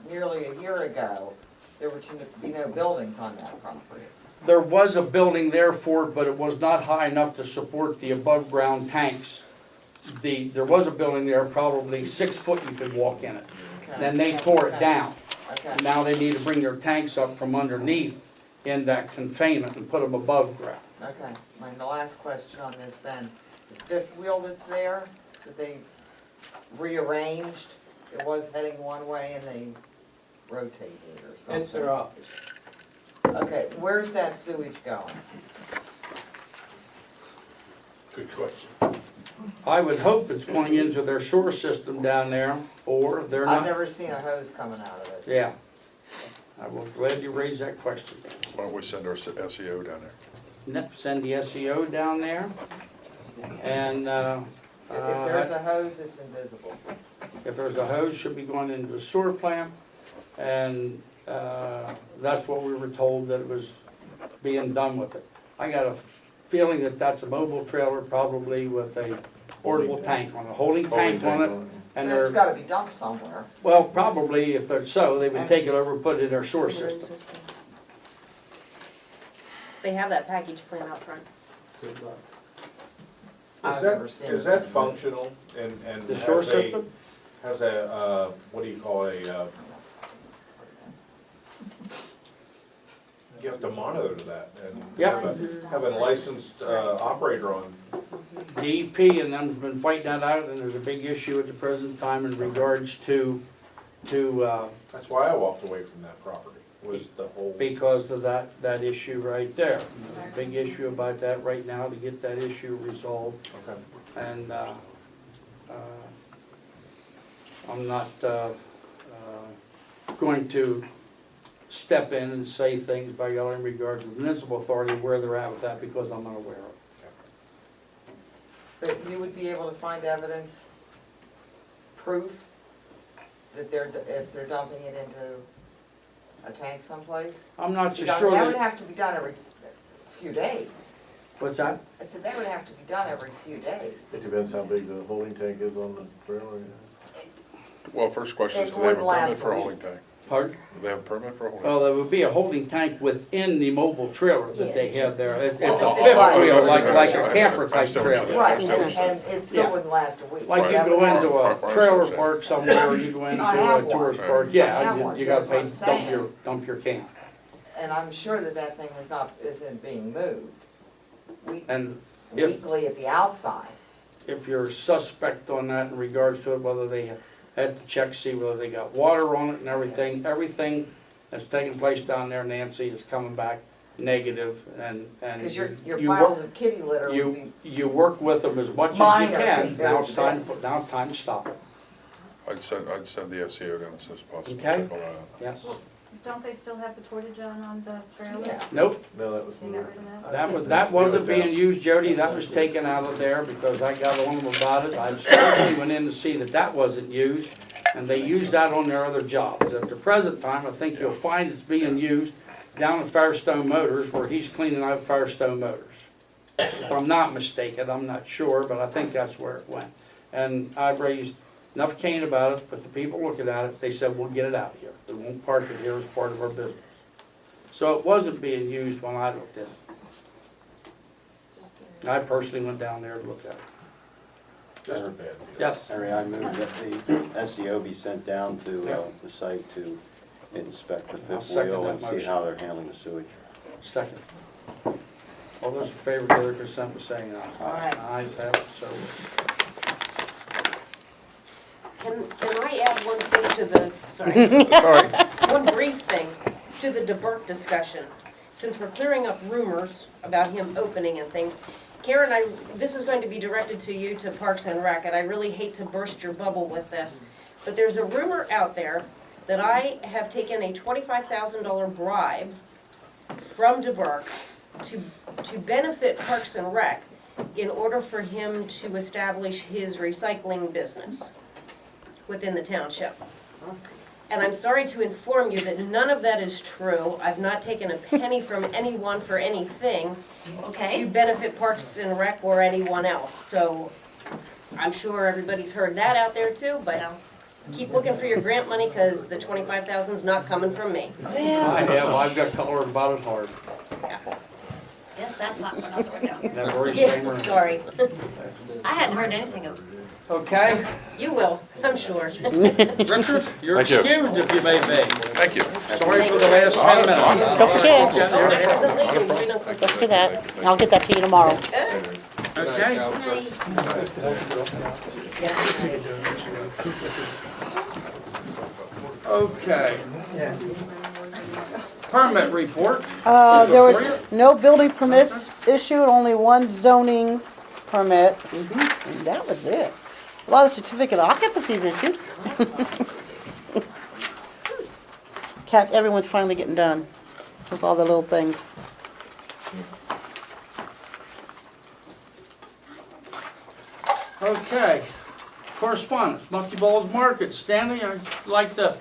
nearly a year ago, there were to be no buildings on that property. There was a building there for it, but it was not high enough to support the above-ground tanks. There was a building there, probably 6 foot you could walk in it. Okay. Then they tore it down. Okay, Now they need to bring their tanks up from underneath in that containment and put them above ground. okay. The last question on this then, the fifth wheel that's there, that they rearranged. It was heading one way and they rotated or something. It's their office. Okay, where's that sewage going? Good question. I would hope it's going into their sewer system down there, or they're I've not. never seen a hose coming out of it. Yeah. I will glad you raised that question, Nancy. Why don't we send our SEO down there? Send the SEO down there, and, If there's a hose, it's invisible. if there's a hose, should be going into the sewer plant, and, that's what we were told that it was being done with it. I got a feeling that that's a mobile trailer, probably with a portable tank on it, a holding tank on it, and And it's they're, gotta be dumped somewhere. well, probably, if they're so, they would take it over and put it in their sewer system. They have that package plan out front. I've never seen it. Is that functional and The sewer has a, system? has a, what do you call a, you have to monitor that and Yep. have a licensed operator on. DEP and them's been fighting that out, and there's a big issue at the present time in regards to, That's why I walked away from that property, was the whole. because of that issue right there. There's a big issue about that right now to get that issue resolved, Okay. and, I'm not, going to step in and say things by y'all in regard to the municipal authority where they're at with that, because I'm unaware of it. But you would be able to find evidence, proof, that if they're dumping it into a tank someplace? I'm not so Because sure that would that, have to be done every few days. what's that? I said that would have to be done every few days. It depends how big the holding tank is on the trailer. Well, first question is, It do they have a wouldn't last permit for a a holding tank? Pardon? Do they have a permit for a holding? Well, there would be a holding tank within the mobile trailer that they have there. It's a Oh, fifth oh, wheel, oh, like oh, a camper I type still trailer. understand. Right, I understand. and it still Yeah. wouldn't last a week. Like you That go would into have- a trailer park somewhere, or you go into I have a tourist one. park, I yeah, have one, you so gotta that's what pay, I'm saying. dump your can. And I'm sure that thing isn't being moved And if, weekly at the outside. if you're suspect on that in regards to it, whether they had to check, see whether they got water on it and everything that's taking place down there, Nancy, is coming back negative, and Because your you piles work, of kitty litter would be, you work with them as much as you Minor can, compared now to it's time, this. now it's time to stop it, I'd send the SEO down as soon as possible. Okay. Check all that out. yes. Don't they still have the portage on the trailer? yeah. Nope, No, that was. They got rid of that? that wasn't being used, Jody, that was taken out of there because I got on them about it. I certainly went in to see that wasn't used, and they used that on their other jobs. At the present time, I think you'll find it's being used down at Firestone Motors, where he's cleaning out Firestone Motors. If I'm not mistaken, I'm not sure, but I think that's where it went. And I've raised enough cane about it, but the people looking at it, they said, we'll get it out of here. We won't park it here as part of our business. So it wasn't being used when I looked at it. Just curious. I personally went down there to look at it. Just a bad deal. Yes, Harry, I move that the SEO be sent down to the site to inspect the I'll fifth second wheel that and see motion. how they're handling the sewage. second. All those in favor, give their consent by saying aye. Aye. Ayes have it, so. Can I add one thing to the, sorry, Sorry. one brief thing to the DeBerk discussion? Since we're clearing up rumors about him opening and things, Karen, this is going to be directed to you, to Parks and Rec, and I really hate to burst your bubble with this, but there's a rumor out there that I have taken a $25,000 bribe from DeBerk to benefit Parks and Rec in order for him to establish his recycling business within the township. And I'm sorry to inform you that none of that is true. I've not taken a penny from anyone for anything to benefit Parks and Rec or anyone else. So I'm sure everybody's heard that out there too, but keep looking for your grant money because the 25,000 is not coming from me. I've got color about it hard. Yes, that thought went out the window. That very same Yeah, room. sorry. I hadn't heard anything of it. Okay, You will, I'm sure. Richard, you're Thank you. excused if you may be. Thank you. Sorry for the last 10 minutes. Don't forget. Oh, absolutely. We don't cook Let's do that. I'll get that to you tomorrow. Good. Okay? Okay. Permit report. There was Before no building permits issued, only one zoning permit, and that was it. A lot of certificate of occupancies issued. Everyone's finally getting done with all the little things. Okay, correspondence, Musty Bowls Market. Stanley, I'd like to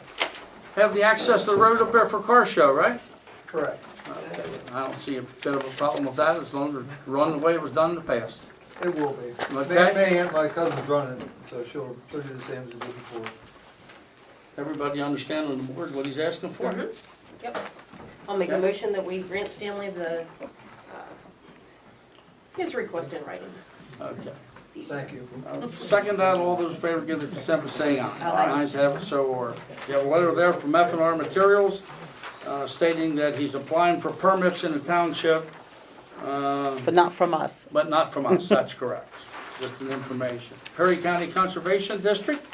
have the access to the road up there for car show, right? Correct. Okay, I don't see a bit of a problem with that as long as it's run the way it was done in the past. It will be. Okay. May Aunt, my cousin's running it, so she'll do the same as it did before. Everybody understand on the board what he's asking for? Yep. I'll make a motion that we grant Stanley his request in writing. Okay. Thank you. Second that, all those in favor give their consent by saying aye. Aye. Ayes have it, so ordered. You have a letter there from F&R Materials stating that he's applying for permits in the township. But not from us. But not from us, that's correct. Just an information. Perry County Conservation District,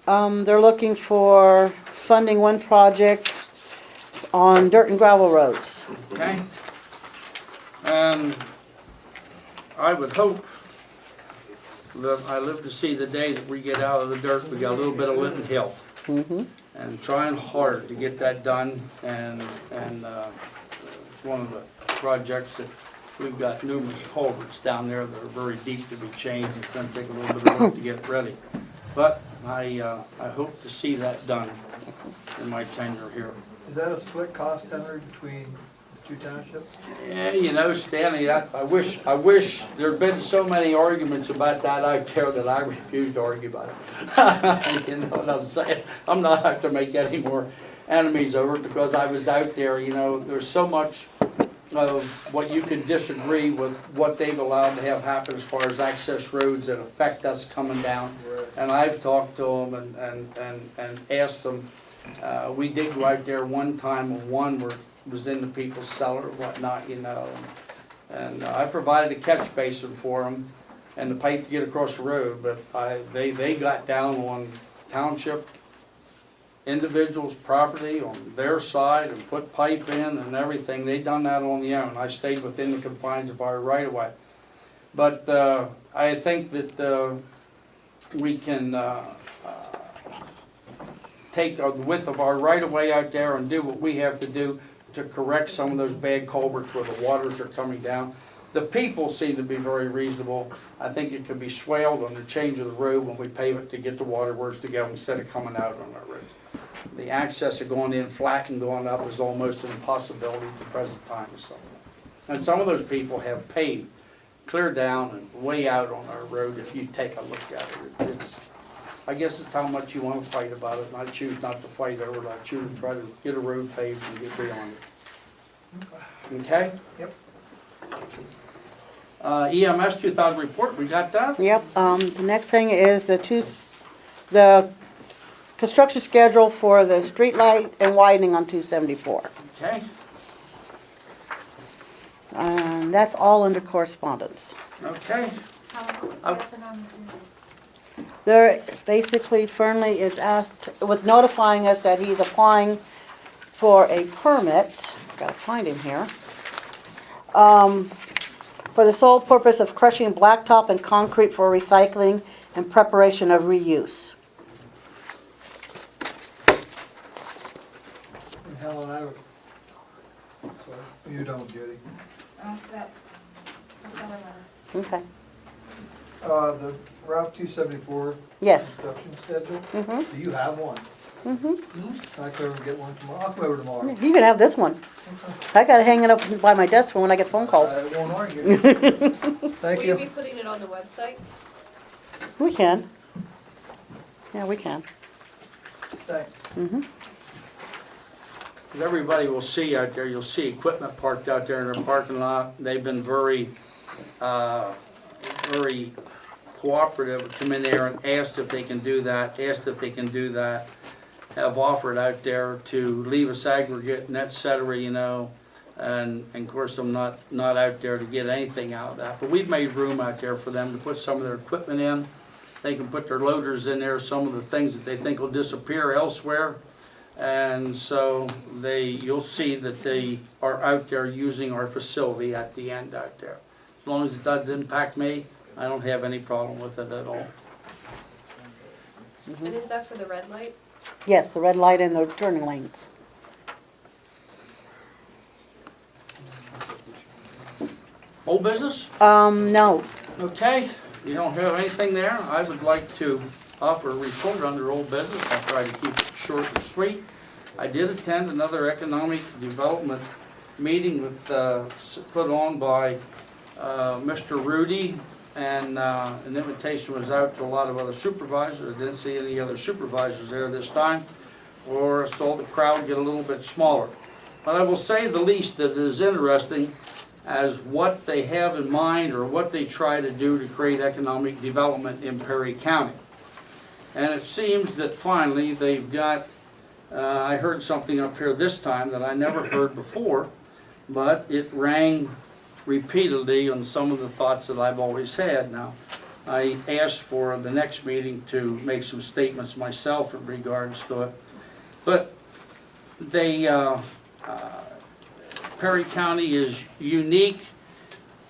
They're looking for funding one project on dirt and gravel roads. okay? And I would hope that I live to see the day that we get out of the dirt, we got a little bit of Linton Hill. And trying hard to get that done, and it's one of the projects that we've got numerous culverts down there that are very deep to be changed. It's gonna take a little bit of work to get it ready. But I hope to see that done in my tenure here. Is that a split cost, Henry, between the two townships? Yeah, you know, Stanley, I wish there'd been so many arguments about that out there that I refuse to argue about it. You know what I'm saying? I'm not out to make any more enemies over it because I was out there, you know, there's so much of what you can disagree with what they've allowed to have happen as far as access roads that affect us coming down. And I've talked to them and asked them. We did go out there one time, and one was in the people's cellar or whatnot, you know. And I provided a catch basin for them and the pipe to get across the road, but they got down on township individuals' property on their side and put pipe in and everything. They done that on their own. I stayed within the confines of our right of way. But I think that we can take the width of our right of way out there and do what we have to do to correct some of those bad culverts where the waters are coming down. The people seem to be very reasonable. I think it could be swaled on the change of the road when we pave it to get the waterworks to go instead of coming out on our roads. The access of going in flat and going up is almost an impossibility at the present time or something. And some of those people have paved clear down and way out on our road if you take a look at it. I guess it's how much you want to fight about it, and I choose not to fight over it. I choose to try to get a road paved and get beyond it. Okay? Yep. EMS 2000 report, we got that? Yep, the next thing is the construction schedule for the street light and widening on 274. Okay, And that's all under correspondence. okay. How was the economic news? There, basically, Fernley was notifying us that he's applying for a permit, gotta find him here, for the sole purpose of crushing blacktop and concrete for recycling and preparation of reuse. And Helen, sorry, you don't, Judy. That's all I wanted. Okay, The Route 274 yes. construction schedule, Mm-hmm, do you have one? mm-hmm. Can I come over and get one tomorrow? I'll come over tomorrow. You can have this one. I gotta hang it up by my desk for when I get phone calls. I won't argue. Thank Will you you. be putting it on the website? We can. Yeah, we can. Thanks. Mm-hmm. Everybody will see out there, you'll see equipment parked out there in their parking lot. They've been very cooperative, come in there and asked if they can do that, have offered out there to leave us aggregate and et cetera, you know. And of course, I'm not out there to get anything out of that, but we've made room out there for them to put some of their equipment in. They can put their loaders in there, some of the things that they think will disappear elsewhere. And so you'll see that they are out there using our facility at the end out there. As long as it doesn't impact me, I don't have any problem with it at all. And is that for the red light? Yes, the red light and the turning lanes. Old business? No. Okay, you don't have anything there? I would like to offer a report under old business. I'll try to keep it short and sweet. I did attend another economic development meeting with, put on by Mr. Rudy, and an invitation was out to a lot of other supervisors. I didn't see any other supervisors there this time, or saw the crowd get a little bit smaller. But I will say the least that it is interesting as what they have in mind or what they try to do to create economic development in Perry County. And it seems that finally they've got, I heard something up here this time that I never heard before, but it rang repeatedly on some of the thoughts that I've always had. Now, I asked for the next meeting to make some statements myself in regards to it, but they, Perry County is unique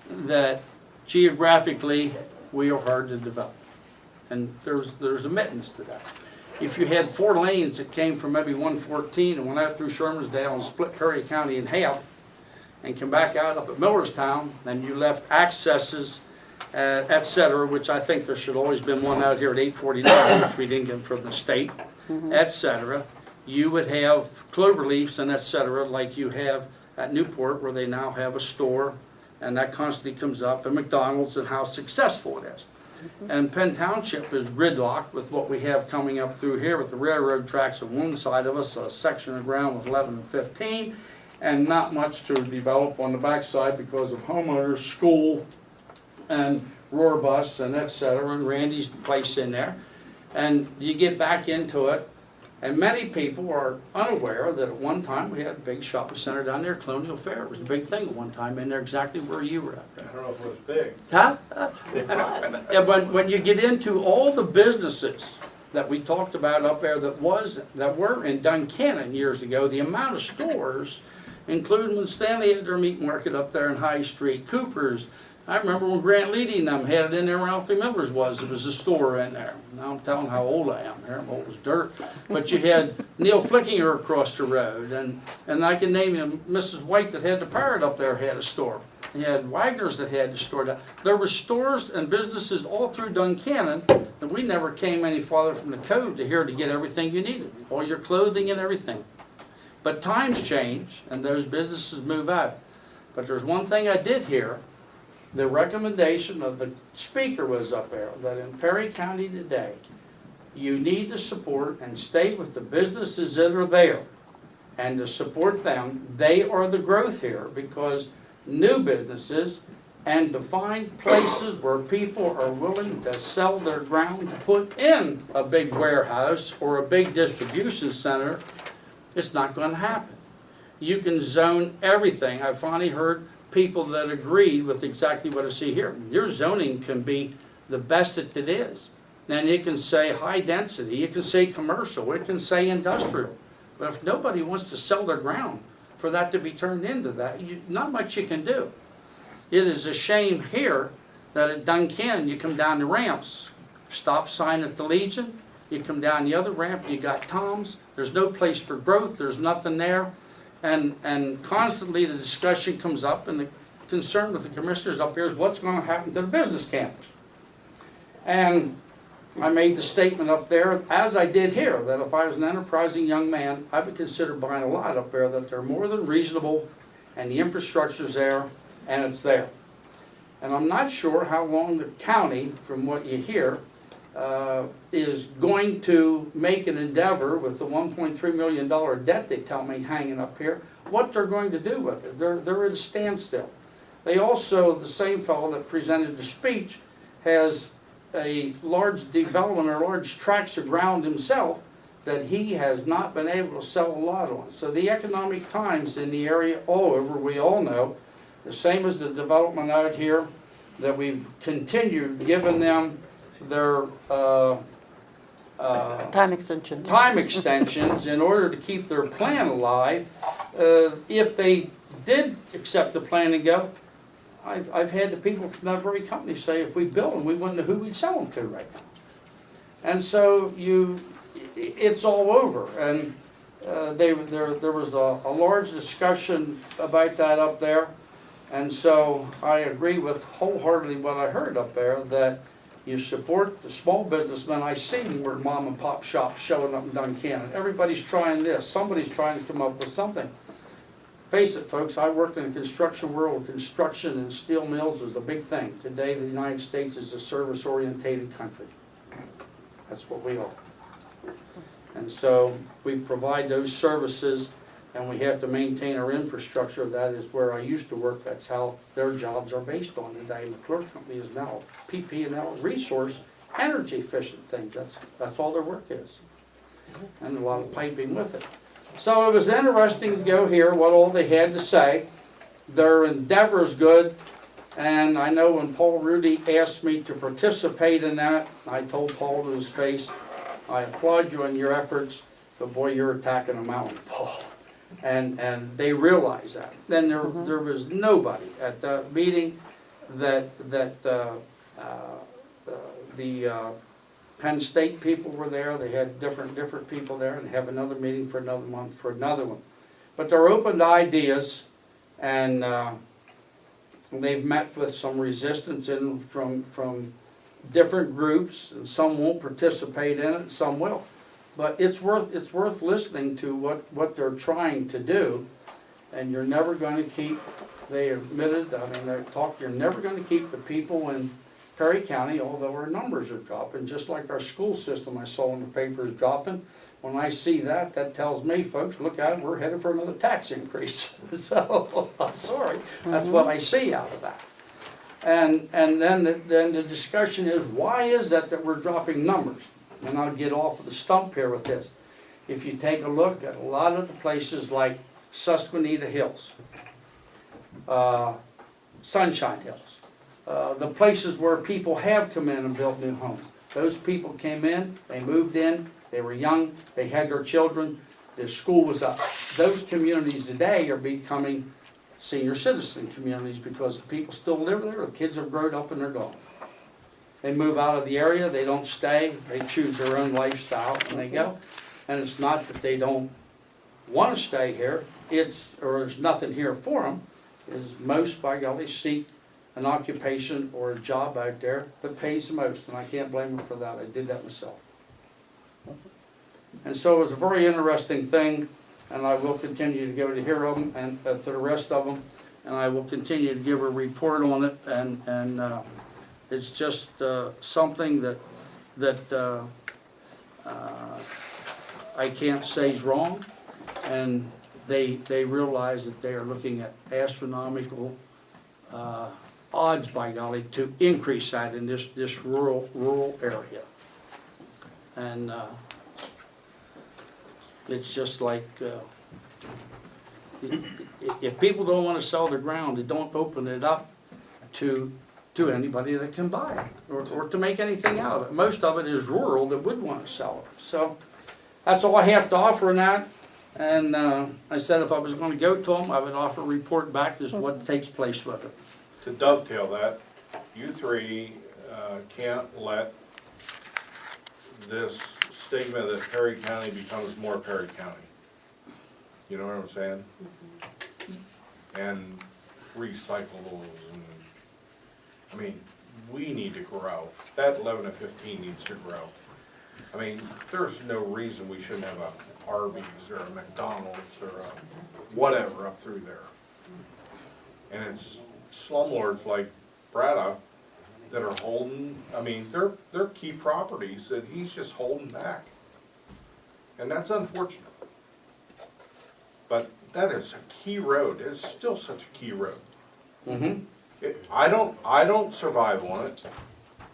that geographically we are hard to develop. And there's admittance to that. If you had 4 lanes that came from maybe 114 and went out through Shermansdale and split Perry County in half and come back out up at Millerstown, and you left accesses, et cetera, which I think there should always been one out here at 849, which we didn't get from the state, et cetera, you would have cloverleafs and et cetera like you have at Newport, where they now have a store, and that constantly comes up, and McDonald's, and how successful it is. And Penn Township is gridlocked with what we have coming up through here with the railroad tracks on one side of us, a section of ground with 11 and 15, and not much to develop on the backside because of homeowners, school, and Rohrbus, and et cetera, and Randy's place in there. And you get back into it, and many people are unaware that at one time we had a big shopping center down there, Colonial Fair. It was a big thing at one time in there, exactly where you were at. I don't know if it was big. Huh? Yeah, but when you get into all the businesses that we talked about up there that were in Duncannon years ago, the amount of stores, including when Stanley had their meat market up there in High Street, Cooper's. I remember when Grant Leedy and them had it in there where Alfie Miller's was. It was a store in there. Now I'm telling how old I am here. I'm old as dirt. But you had Neil Flickinger across the road, and I can name you Mrs. White that had the Parrot up there had a store. You had Wagner's that had the store down. There were stores and businesses all through Duncannon that we never came any farther from the code to here to get everything you needed, all your clothing and everything. But times change, and those businesses move out. But there's one thing I did hear. The recommendation of the speaker was up there, that in Perry County today, you need to support and stay with the businesses that are there and to support them. They are the growth here, because new businesses and to find places where people are willing to sell their ground to put in a big warehouse or a big distribution center, it's not going to happen. You can zone everything. I finally heard people that agreed with exactly what I see here. Your zoning can be the best that it is. Then it can say high density, it can say commercial, it can say industrial. But if nobody wants to sell their ground for that to be turned into that, not much you can do. It is a shame here that at Duncannon you come down the ramps, stop sign at the Legion, you come down the other ramp, you got Tom's, there's no place for growth, there's nothing there. And constantly the discussion comes up, and the concern with the commissioners up here is what's going to happen to the business campus. And I made the statement up there, as I did here, that if I was an enterprising young man, I would consider buying a lot up there, that they're more than reasonable, and the infrastructure's there, and it's there. And I'm not sure how long the county, from what you hear, is going to make an endeavor with the $1.3 million debt they tell me hanging up here, what they're going to do with it. They're at a standstill. They also, the same fellow that presented the speech, has a large development or large tracts of ground himself that he has not been able to sell a lot on. So the economic times in the area all over, we all know, the same as the development out here, that we've continued giving them their Time extensions. time extensions in order to keep their plan alive. If they did accept the plan and go, I've had the people from that very company say if we build them, we wouldn't know who we'd sell them to right now. And so it's all over. And there was a large discussion about that up there. And so I agree with wholeheartedly what I heard up there, that you support the small businessmen. I see more mom and pop shops showing up in Duncannon. Everybody's trying this. Somebody's trying to come up with something. Face it, folks, I worked in the construction world. Construction and steel mills is a big thing. Today, the United States is a service-oriented country. That's what we are. And so we provide those services, and we have to maintain our infrastructure. That is where I used to work. That's how their jobs are based on today. McClure Company is now PP&L resource, energy efficient things. That's all their work is. And a lot of piping with it. So it was interesting to go hear what all they had to say. Their endeavor is good. And I know when Paul Rudy asked me to participate in that, I told Paul to his face, I applaud you on your efforts, but boy, you're attacking a mountain, Paul. And they realize that. Then there was nobody at the meeting that the Penn State people were there. They had different people there, and have another meeting for another month for another one. But they're open to ideas, and they've met with some resistance from different groups, and some won't participate in it, and some will. But it's worth listening to what they're trying to do, and you're never going to keep. They admitted, I mean, they talked. You're never going to keep the people in Perry County, although our numbers are dropping, just like our school system I saw in the paper is dropping. When I see that, that tells me, folks, look out, we're headed for another tax increase. So, I'm sorry, that's what I see out of that. And then the discussion is, why is that we're dropping numbers? And I'll get off of the stump here with this. If you take a look at a lot of the places like Susquehanna Hills, Sunshine Hills, the places where people have come in and built new homes. Those people came in, they moved in, they were young, they had their children, their school was up. Those communities today are becoming senior citizen communities because the people still live there, the kids have grown up and they're gone. They move out of the area, they don't stay, they choose their own lifestyle and they go. And it's not that they don't want to stay here, or there's nothing here for them, is most, by golly, seek an occupation or a job out there that pays the most, and I can't blame them for that. I did that myself. And so it was a very interesting thing, and I will continue to go to hear them and to the rest of them, and I will continue to give a report on it, and it's just something that I can't say is wrong, and they realize that they are looking at astronomical odds, by golly, to increase that in this rural area. And it's just like, if people don't want to sell their ground, they don't open it up to anybody that can buy it, or to make anything out of it. Most of it is rural that would want to sell it. So that's all I have to offer in that. And I said if I was going to go to them, I would offer a report back as what takes place with it. To dovetail that, you three can't let this stigma that Perry County becomes more Perry County. You know what I'm saying? And recyclables and, I mean, we need to grow. That 11 to 15 needs to grow. I mean, there's no reason we shouldn't have a Arby's or a McDonald's or a whatever up through there. And it's slumlords like Braddock that are holding, I mean, they're key properties that he's just holding back. And that's unfortunate. But that is a key road. It's still such a key road. Mm-hmm. I don't survive on it.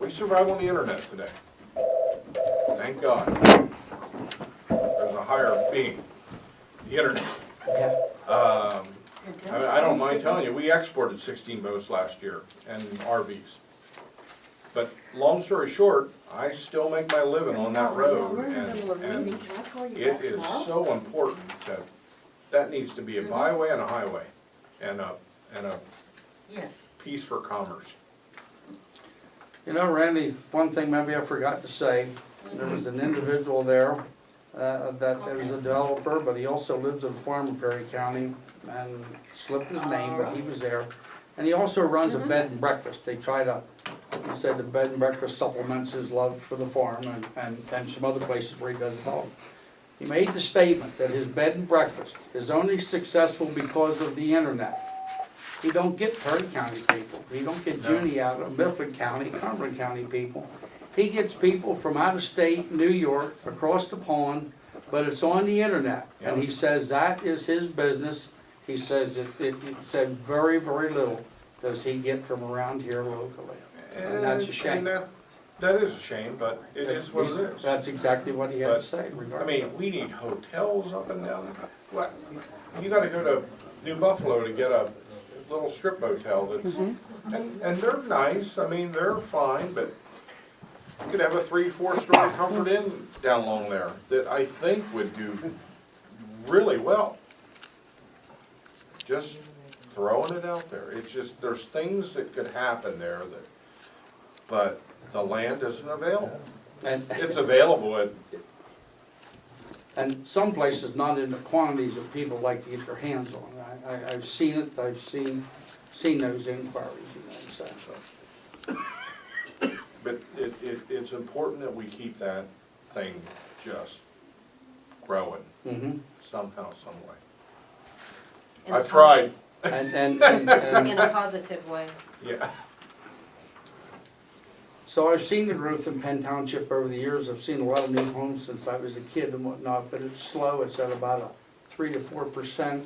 We survive on the internet today. Thank God. a higher being, the internet. Yeah. I don't mind telling you, we exported 16 boats last year and RVs. But long story short, I still make my living on that road, and it is so important that needs to be a byway and a highway, and a Yes. piece for commerce. You know, Randy, one thing maybe I forgot to say, there was an individual there that was a developer, but he also lives in a farm in Perry County, and slipped his name, but he was there. And he also runs a bed and breakfast. They try to, he said the bed and breakfast supplements his love for the farm and some other places where he does develop. He made the statement that his bed and breakfast is only successful because of the internet. He don't get Perry County people. He don't get Junie out of Mifflin County, Cumberland County people. He gets people from out of state, New York, across the pond, but it's on the internet. And he says that is his business. He says it said very, very little does he get from around here locally. And that's a shame. And that is a shame, but it is what it is. That's exactly what he had to say I regarding mean, we need hotels up and down. What? You gotta go to New Buffalo to get a little strip motel that's, and they're nice, I mean, they're fine, but you could have a 3-4 story Comfort Inn down along there that I think would do really well. Just throwing it out there. It's just, there's things that could happen there that, but the land isn't available. And It's available and some places not in the quantities that people like to get their hands on. I've seen it, I've seen those inquiries, you know what I'm saying? but it's important that we keep that thing just growing somehow, some way. In a I've tried. And In a positive way. Yeah. so I've seen the growth in Penn Township over the years. I've seen a lot of new homes since I was a kid and whatnot, but it's slow. It's at about a 3 to 4%.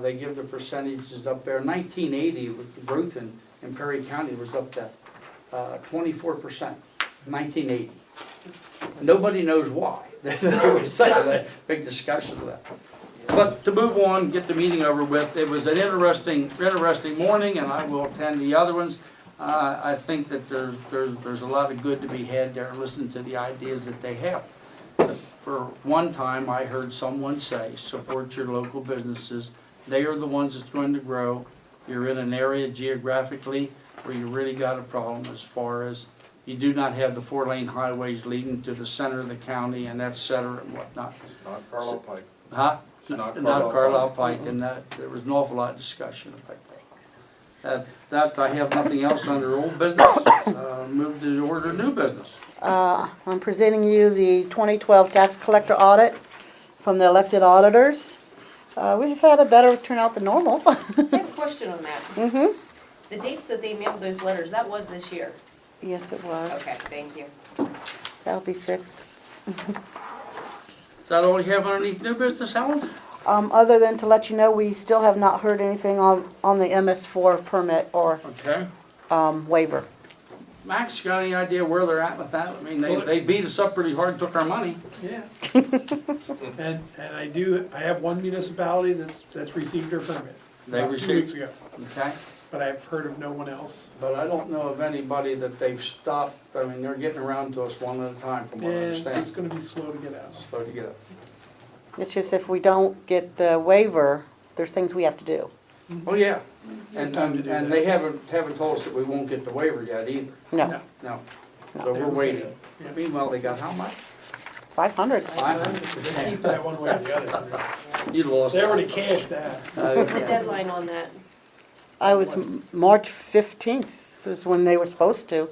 They give the percentages up there. 1980, with the growth in Perry County was up to 24%, 1980. Nobody knows why. They would say that, big discussion of that. But to move on, get the meeting over with, it was an interesting morning, and I will attend the other ones. I think that there's a lot of good to be had there, listening to the ideas that they have. For one time, I heard someone say, support your local businesses. They are the ones that's going to grow. You're in an area geographically where you really got a problem as far as you do not have the 4-lane highways leading to the center of the county and et cetera and whatnot. It's not Carlisle Pike. Huh? It's not Not Carlisle Pike, and that, there was an awful lot of discussion about that. That, I have nothing else under old business. Move to order new business. I'm presenting you the 2012 tax collector audit from the elected auditors. We've had a better turnout than normal. I have a question on that. Mm-hmm. The dates that they mailed those letters, that was this year? Yes, it was. Okay, thank you. That'll be fixed. Is that all you have underneath new business, Helen? Other than to let you know, we still have not heard anything on the MS4 permit or Okay. waiver. Max, got any idea where they're at with that? I mean, they beat us up pretty hard, took our money. Yeah. And I have one municipality that's received their permit. They about 2 weeks received- ago, Okay? but I've heard of no one else. But I don't know of anybody that they've stopped. I mean, they're getting around to us one at a time from what I And it's understand. gonna be slow to get out. Slow to get up. It's just if we don't get the waiver, there's things we have to do. Oh, yeah. And Time to do that. they haven't told us that we won't get the waiver yet either. No, No. No. No. So They we're haven't said waiting. it. Yeah. Meanwhile, they got how much? 500. 500. They keep that one way or the other. You lost. They already cashed that. What's the deadline on that? I was March 15th is when they were supposed to.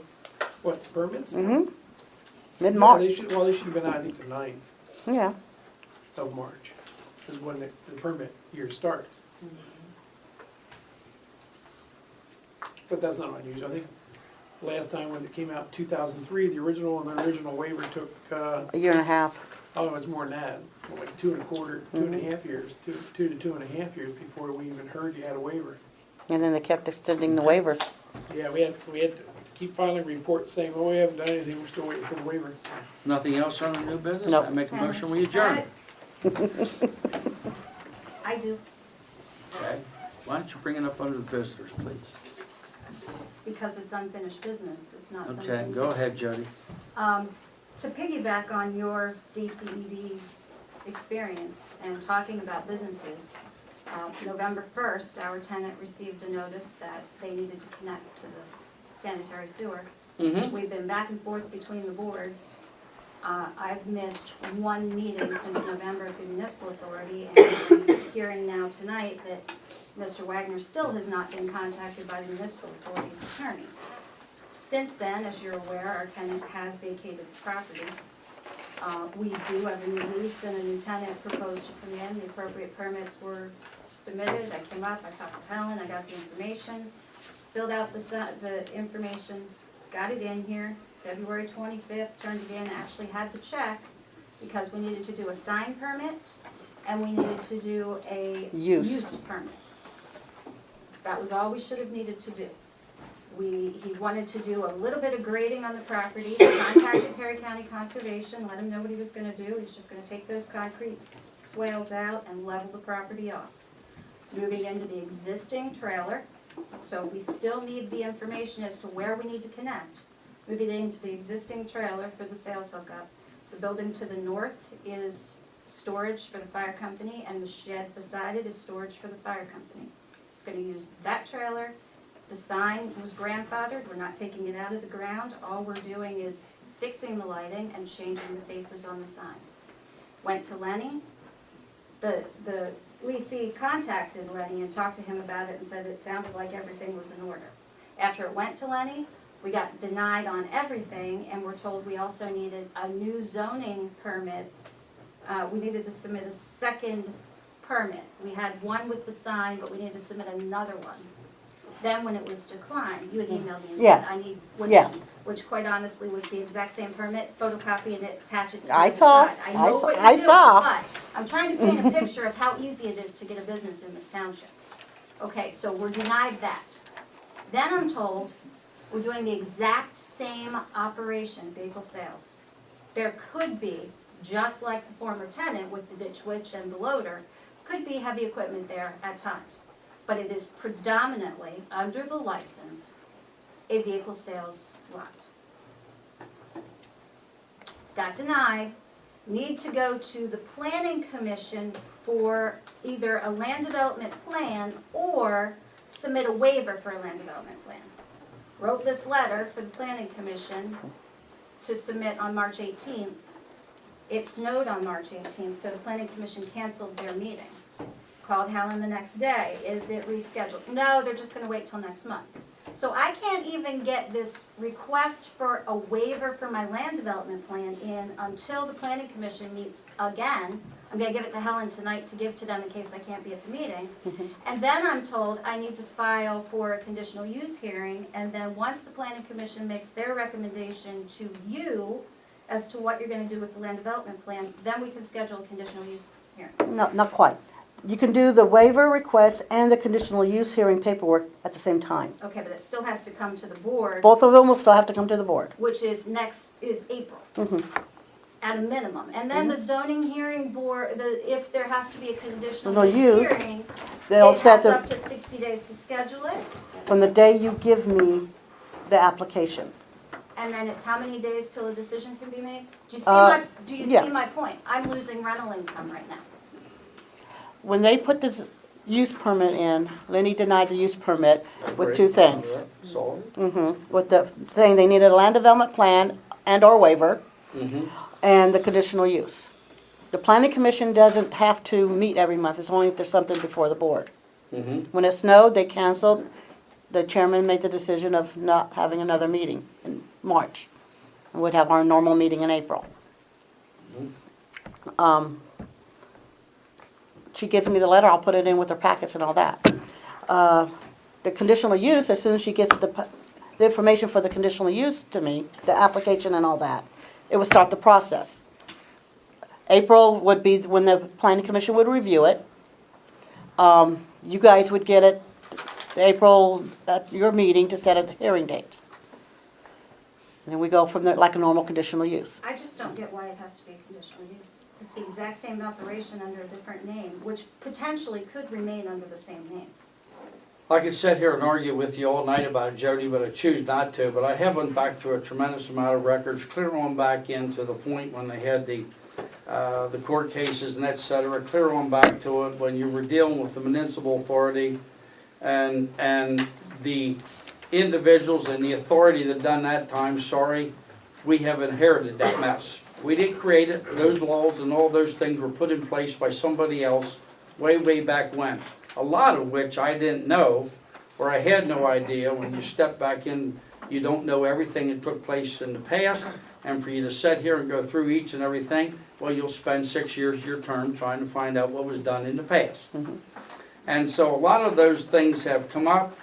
What, permits? Mm-hmm. Yeah, Mid-March. they should have been, I think, the 9th Yeah. of March is when the permit year starts. But that's not unusual. I think last time when it came out in 2003, the original waiver took, A year and a half. oh, it was more than that, like 2.25, 2.5 years, 2 to 2.5 years before we even heard you had a waiver. And then they kept extending the waivers. Yeah, we had to keep filing reports saying, well, we haven't done anything, we're still waiting for the waiver. Nothing else on the new business? Nope. I make a motion, we adjourn. I do, Okay. Why don't you bring it up under the visitors, please? because it's unfinished business, it's not something. Okay, go ahead, Jody. To piggyback on your DCED experience and talking about businesses, November 1st, our tenant received a notice that they needed to connect to the sanitary sewer. Mm-hmm. We've been back and forth between the boards. I've missed one meeting since November at the municipal authority, and I'm hearing now tonight that Mr. Wagner still has not been contacted by the municipal authority's attorney. Since then, as you're aware, our tenant has vacated the property. We do have a new lease and a new tenant proposed to come in. The appropriate permits were submitted. I came up, I talked to Helen, I got the information, filled out the information, got it in here. February 25th, turned it in, actually had the check because we needed to do a sign permit and we needed to do a use permit. That was all we should have needed to do. He wanted to do a little bit of grading on the property. He contacted Perry County Conservation, let him know what he was gonna do. He's just gonna take those concrete swales out and level the property off. Moving into the existing trailer, so we still need the information as to where we need to connect. Moving into the existing trailer for the sales hookup. The building to the north is storage for the fire company, and the shed beside it is storage for the fire company. It's gonna use that trailer. The sign was grandfathered, we're not taking it out of the ground. All we're doing is fixing the lighting and changing the faces on the sign. Went to Lenny. The leasee contacted Lenny and talked to him about it and said it sounded like everything was in order. After it went to Lenny, we got denied on everything, and we're told we also needed a new zoning permit. We needed to submit a second permit. We had one with the sign, but we needed to submit another one. Then when it was declined, you had emailed me and said, I need, which quite honestly was the exact same permit, photocopy and attach it to the I side. saw. I know what I you do, saw. but I'm trying to paint a picture of how easy it is to get a business in this township. Okay, so we're denied that. Then I'm told we're doing the exact same operation, vehicle sales. There could be, just like the former tenant with the ditch witch and the loader, could be heavy equipment there at times. But it is predominantly, under the license, a vehicle sales lot. Got denied, need to go to the planning commission for either a land development plan or submit a waiver for a land development plan. Wrote this letter for the planning commission to submit on March 18th. It snowed on March 18th, so the planning commission canceled their meeting. Called Helen the next day, is it rescheduled? No, they're just gonna wait till next month. So I can't even get this request for a waiver for my land development plan in until the planning commission meets again. I'm gonna give it to Helen tonight to give to them in case I can't be at the meeting. And then I'm told I need to file for a conditional use hearing, and then once the planning commission makes their recommendation to you as to what you're gonna do with the land development plan, then we can schedule a conditional use hearing. No, not quite. You can do the waiver request and the conditional use hearing paperwork at the same time. Okay, but it still has to come to the board, Both of them will still have to come to the board. which is April. At a minimum, and then the zoning hearing board, if there has to be a conditional No use use. hearing, They'll it set has up the, to 60 days to schedule it, from the day you give me the application. and then it's how many days till a decision can be made? Do you see yeah. see my point? I'm losing rental income right now. When they put this use permit in, Lenny denied the use permit with two things. With the saying they needed a land development plan and or waiver, and the conditional use. The planning commission doesn't have to meet every month, it's only if there's something before the board. When it snowed, they canceled, the chairman made the decision of not having another meeting in March. And we'd have our normal meeting in April. She gives me the letter, I'll put it in with her packets and all that. The conditional use, as soon as she gets the information for the conditional use to me, the application and all that, it would start the process. April would be when the planning commission would review it. You guys would get it April at your meeting to set a hearing date. And then we go from there like a normal conditional use. I just don't get why it has to be a conditional use. It's the exact same operation under a different name, which potentially could remain under the same name. I could sit here and argue with you all night about Jody, but I choose not to. But I have went back through a tremendous amount of records, clear on back into the point when they had the court cases and et cetera, clear on back to it when you were dealing with the municipal authority and the individuals and the authority that done that time, sorry, we have inherited that mess. We didn't create it. Those laws and all those things were put in place by somebody else way, way back when. A lot of which I didn't know, or I had no idea. When you step back in, you don't know everything that took place in the past, and for you to sit here and go through each and everything, well, you'll spend 6 years of your term trying to find out what was done in the past. And so a lot of those things have come up.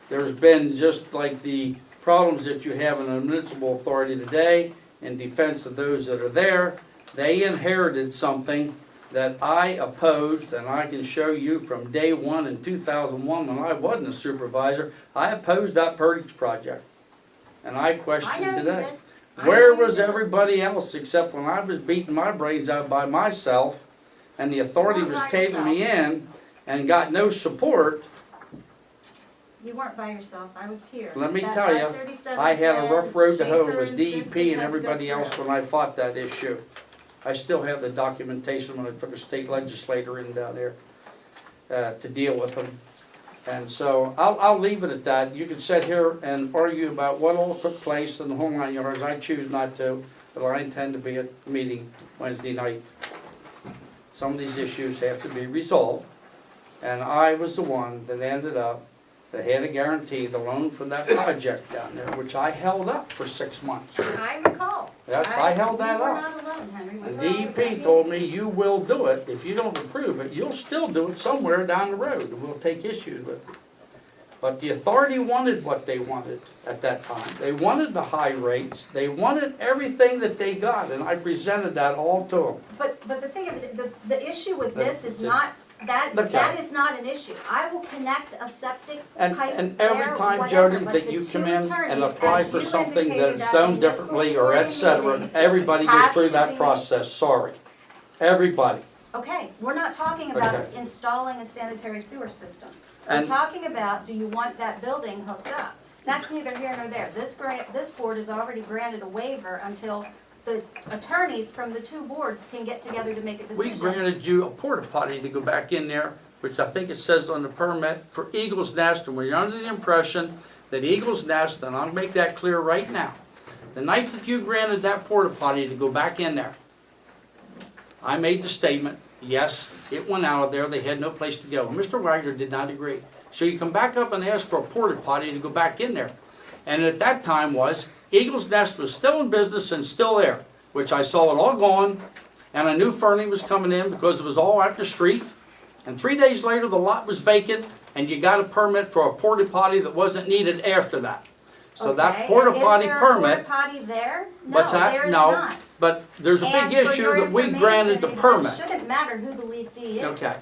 There's been just like the problems that you have in a municipal authority today in defense of those that are there. They inherited something that I opposed, and I can show you from day one in 2001 when I wasn't a supervisor, I opposed that Purdy's project. And I question today, where was everybody else except when I was beating my brains out by myself and the authority was caving me in and got no support? You weren't by yourself, I was here. Let me That tell you, 537 I had a rough road to hoe Schaefer with DEP insisted and had to go everybody else through. when I fought that issue. I still have the documentation when I took a state legislator in down there to deal with them. And so I'll leave it at that. You can sit here and argue about what all took place in the whole 9 yards. I choose not to, but I intend to be at the meeting Wednesday night. Some of these issues have to be resolved, and I was the one that ended up that had to guarantee the loan for that project down there, which I held up for 6 months. I recall. Yes, I held that You were up. not alone, Henry. We And were all at that DEP meeting. told me, you will do it. If you don't approve it, you'll still do it somewhere down the road, and we'll take issues with it. But the authority wanted what they wanted at that time. They wanted the high rates. They wanted everything that they got, and I presented that all to them. But the thing of it, the issue with this is That's it. not, Okay. that is not an issue. I will connect a septic And pipe every there, time, whatever, Jody, but that the you two come in and attorneys, apply as for you something indicated that's at zoned the differently or et cetera, meeting, everybody goes has through to that be- process, sorry. Everybody. Okay, we're not talking about Okay. installing a sanitary sewer system. We're And- talking about, do you want that building hooked up? That's neither here nor there. This board has already granted a waiver until the attorneys from the two boards can get together to make a We decision. granted you a porta potty to go back in there, which I think it says on the permit, for Eagle's Nest, and we're under the impression that Eagle's Nest, and I'll make that clear right now, the night that you granted that porta potty to go back in there, I made the statement, yes, it went out of there, they had no place to go. And Mr. Wagner did not agree. So you come back up and ask for a porta potty to go back in there. And at that time was, Eagle's Nest was still in business and still there, which I saw it all gone, and I knew Fernie was coming in because it was all out the street. And 3 days later, the lot was vacant, and you got a permit for a porta potty that wasn't needed after that. So that Okay, porta and potty Is there a permit, porta potty there? No, what's that? there is No, not. but there's a And big for issue your that we granted the information, permit. It shouldn't matter who the leasee is. Okay.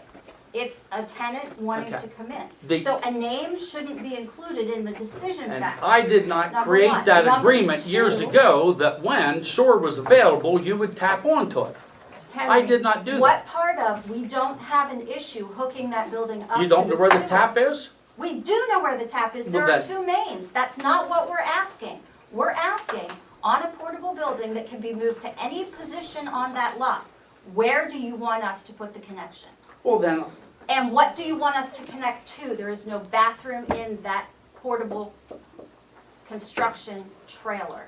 It's a tenant wanting Okay. to come in. The- So a name shouldn't be included in the decision And factor. I did not Number create one. that Number agreement years two. ago that when sewer was available, you would tap onto it. I Henry, did not do that. What part of, we don't have an issue hooking that building up to You don't know where the sewer? tap is? We do know where the tap is. There Well, are then- two mains. That's not what we're asking. We're asking, on a portable building that can be moved to any position on that lot, where do you want us to put the connection? Well, then, And what do you want us to connect to? There is no bathroom in that portable construction trailer.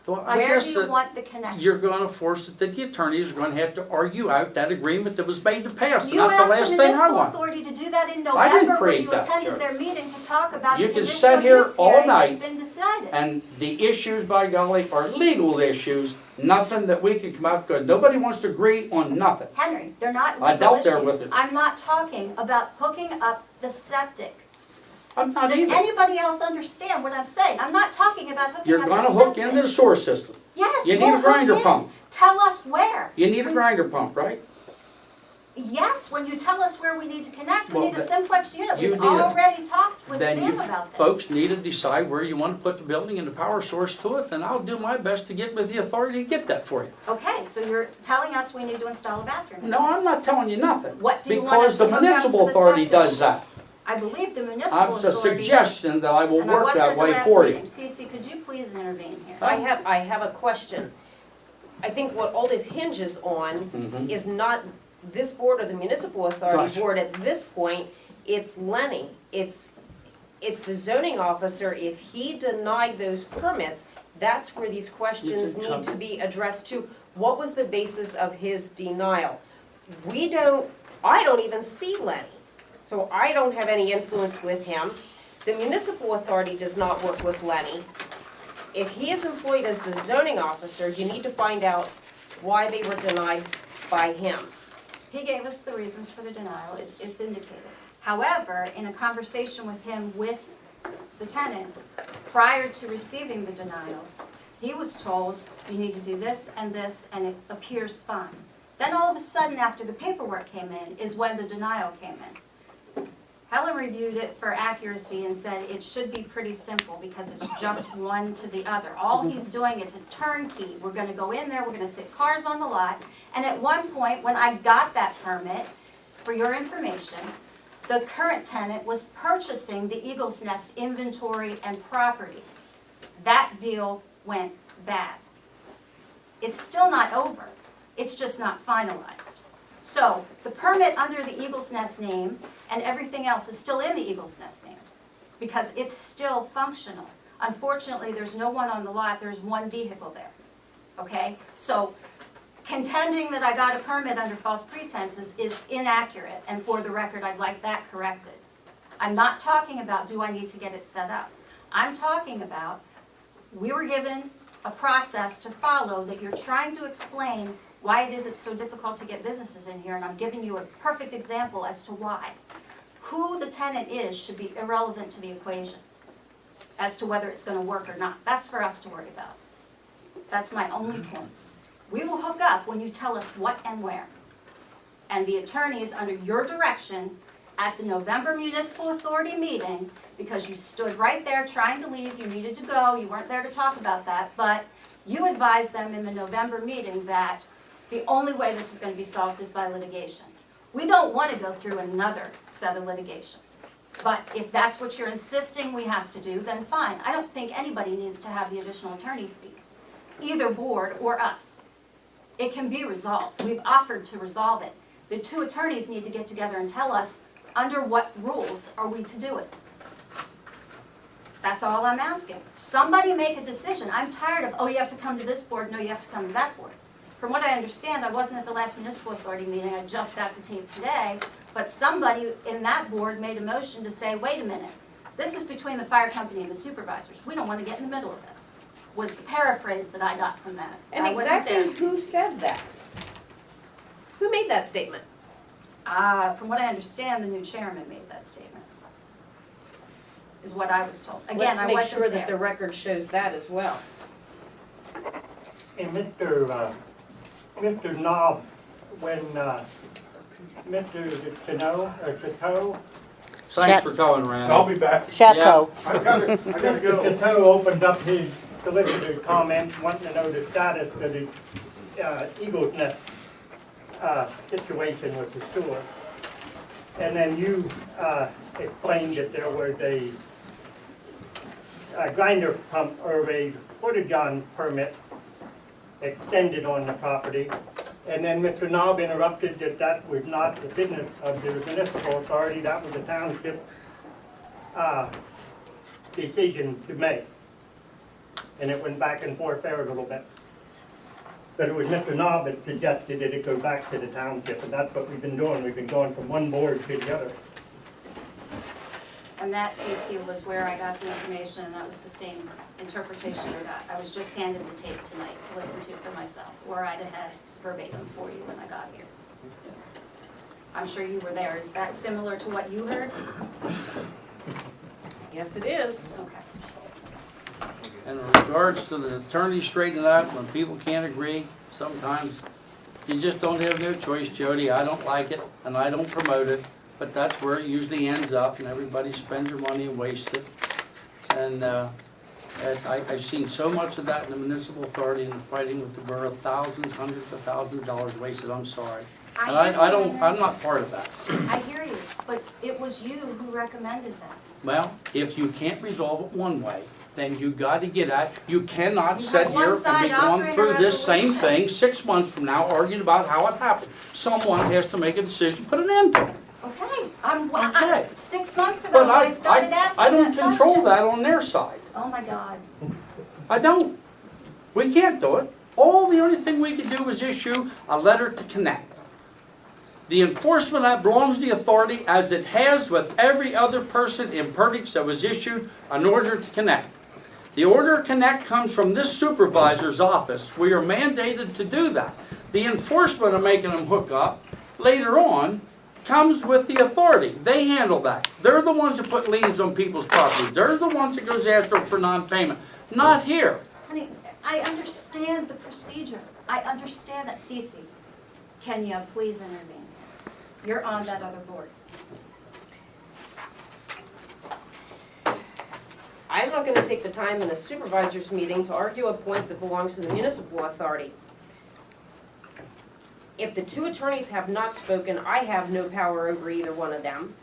well, I Where guess do you that want the connection? you're gonna force it, that the attorneys are gonna have to argue out that agreement that was made to pass, and You that's the asked last the thing I municipal want. authority to do that in I didn't November when create you that, attended Joe. their meeting to talk about You the can conditional sit here use all hearing that's night been decided. And the issues, by golly, are legal issues, nothing that we can come out good. Nobody wants to agree on nothing. Henry, they're not I legal dealt there issues. with it. I'm not talking about hooking up the septic. I'm not Does either. anybody else understand what I'm saying? I'm not talking about hooking You're up gonna the hook septic. into the sewer system. Yes, You need we'll a grinder hook in. pump. Tell us where. You need a grinder pump, right? Yes, when you tell us where we need to connect, we Well, need a then simplex unit. you We've need a- already talked with Then Sam you about this. folks need to decide where you want to put the building and the power source to it, and I'll do my best to get with the authority to get that for you. Okay, so you're telling us we need to install a bathroom. No, I'm not telling you nothing. What do you want us Because the to hook up municipal to the authority septic? does that. I believe the municipal It's a authority. suggestion that I will And I work wasn't that at the way last for you. meeting. Cece, could you please intervene here? I have a question. I think what all this hinges on Mhm. is not this board or the municipal authority Right. board at this point, it's Lenny. It's the zoning officer. If he denied those permits, that's where these questions You can need to be addressed to. What was the basis of his denial? I don't even see Lenny, so I don't have any influence with him. The municipal authority does not work with Lenny. If he is employed as the zoning officer, you need to find out why they were denied by him. He gave us the reasons for the denial, it's indicated. However, in a conversation with him with the tenant, prior to receiving the denials, he was told, you need to do this, and it appears fine. Then all of a sudden, after the paperwork came in, is when the denial came in. Helen reviewed it for accuracy and said it should be pretty simple because it's just one to the other. All he's doing, it's a turnkey. We're gonna go in there, we're gonna sit cars on the lot, and at one point, when I got that permit, for your information, the current tenant was purchasing the Eagle's Nest inventory and property. That deal went bad. It's still not over, it's just not finalized. So, the permit under the Eagle's Nest name and everything else is still in the Eagle's Nest name, because it's still functional. Unfortunately, there's no one on the lot, there's one vehicle there, okay? So, contending that I got a permit under false pretenses is inaccurate, and for the record, I'd like that corrected. I'm not talking about, do I need to get it set up? I'm talking about, we were given a process to follow that you're trying to explain why it is it's so difficult to get businesses in here, and I'm giving you a perfect example as to why. Who the tenant is should be irrelevant to the equation as to whether it's gonna work or not. That's for us to worry about. That's my only point. We will hook up when you tell us what and where. And the attorneys, under your direction, at the November Municipal Authority meeting, because you stood right there trying to leave, you needed to go, you weren't there to talk about that, but you advised them in the November meeting that the only way this is going to be solved is by litigation. We don't want to go through another set of litigation. But if that's what you're insisting we have to do, then fine. I don't think anybody needs to have the additional attorney's fees, either board or us. It can be resolved. We've offered to resolve it. The two attorneys need to get together and tell us under what rules are we to do it. That's all I'm asking. Somebody make a decision. I'm tired of, oh, you have to come to this board, no, you have to come to that board. From what I understand, I wasn't at the last municipal authority meeting, I just got the tape today, but somebody in that board made a motion to say, wait a minute, this is between the fire company and the supervisors. We don't want to get in the middle of this, was the paraphrase that I got from that. And I wasn't exactly there. who said that? Who made that statement? From what I understand, the new chairman made that statement, is what I was told. Again, Let's I make wasn't sure that the there. record shows that as well. And Mr. Knob, when Mr. Chateau, Thanks for calling, Randy. I'll be back. Chateau. I gotta Mr. go. Chateau opened up his solicitor comments wanting to know the status of the Eagle's Nest situation with the sewer. And then you explained that there was a grinder pump or a porta-john permit extended on the property. And then Mr. Knob interrupted that that was not the business of the municipal authority, that was a township decision to make. And it went back and forth there a little bit. But it was Mr. Knob that suggested that it go back to the township, and that's what we've been doing. We've been going from one board to the other. And that, CC, was where I got the information, and that was the same interpretation I got. I was just handed the tape tonight to listen to for myself, or I'd have had verbatim for you when I got here. I'm sure you were there. Is that similar to what you heard? Yes, it is. Okay. In regards to the attorney straightening out, when people can't agree, sometimes You just don't have no choice, Jody. I don't like it, and I don't promote it, but that's where it usually ends up, and everybody spends your money and wastes it. And I've seen so much of that in the municipal authority and fighting with the borough, thousands, hundreds of thousands of dollars wasted, I'm sorry. And I'm not part of that. I hear you, but it was you who recommended that. Well, if you can't resolve it one way, then you gotta get at, you cannot You sit have one here and side be going offering a through this same resolution. thing 6 months from now, arguing about how it happened. Someone has to make a decision, put an end to it. Okay, Okay. 6 months ago, But when I started asking I don't that control question. that on their side. Oh, my God. I don't. We can't do it. The only thing we can do is issue a letter to connect. The enforcement that belongs to the authority, as it has with every other person in Perdix that was issued an order to connect. The order to connect comes from this supervisor's office. We are mandated to do that. The enforcement of making them hook up later on comes with the authority. They handle that. They're the ones that put liens on people's properties. They're the ones that goes after them for non-payment. Not here. Honey, I understand the procedure. I understand that. Cece, can you please intervene? You're on that other board. I'm not gonna take the time in a supervisors meeting to argue a point that belongs to the municipal authority. If the two attorneys have not spoken, I have no power over either one of them.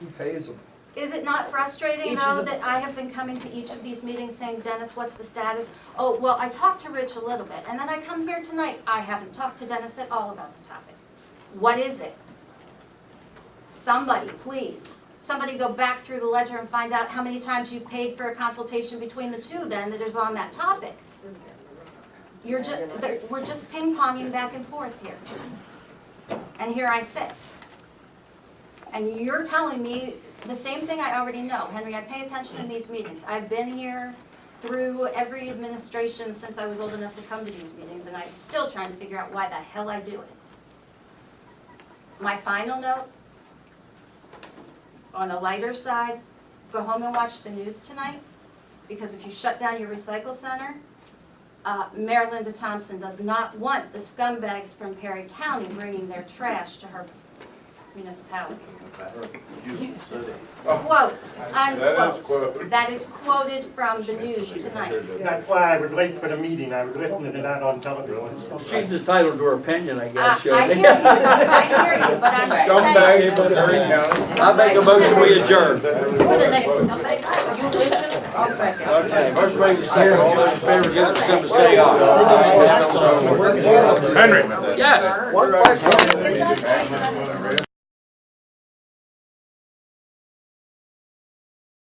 Who pays them? Is it not frustrating, Each though, of the- that I have been coming to each of these meetings saying, Dennis, what's the status? Oh, well, I talked to Rich a little bit, and then I come here tonight, I haven't talked to Dennis at all about the topic. What is it? Somebody, please, somebody go back through the ledger and find out how many times you paid for a consultation between the two then that is on that topic. We're just ping-ponging back and forth here. And here I sit. And you're telling me the same thing I already know. Henry, I pay attention in these meetings. I've been here through every administration since I was old enough to come to these meetings, and I'm still trying to figure out why the hell I do it. My final note, on the lighter side, go home and watch the news tonight, because if you shut down your recycle center, Mayor Linda Thompson does not want the scumbags from Perry County bringing their trash to her municipality. Quote, That is unquote. quoted. That is quoted from the news tonight. That's why I was late for the meeting, I was listening to that on television. She's entitled to her opinion, I guess, I Jody. hear you, but I'm saying. Scumbags from Perry County. I make a motion, we adjourn. For the next, I'll second. Okay, motion made and seconded. All those in favor, give their consent by saying aye. Henry? Yes. One question.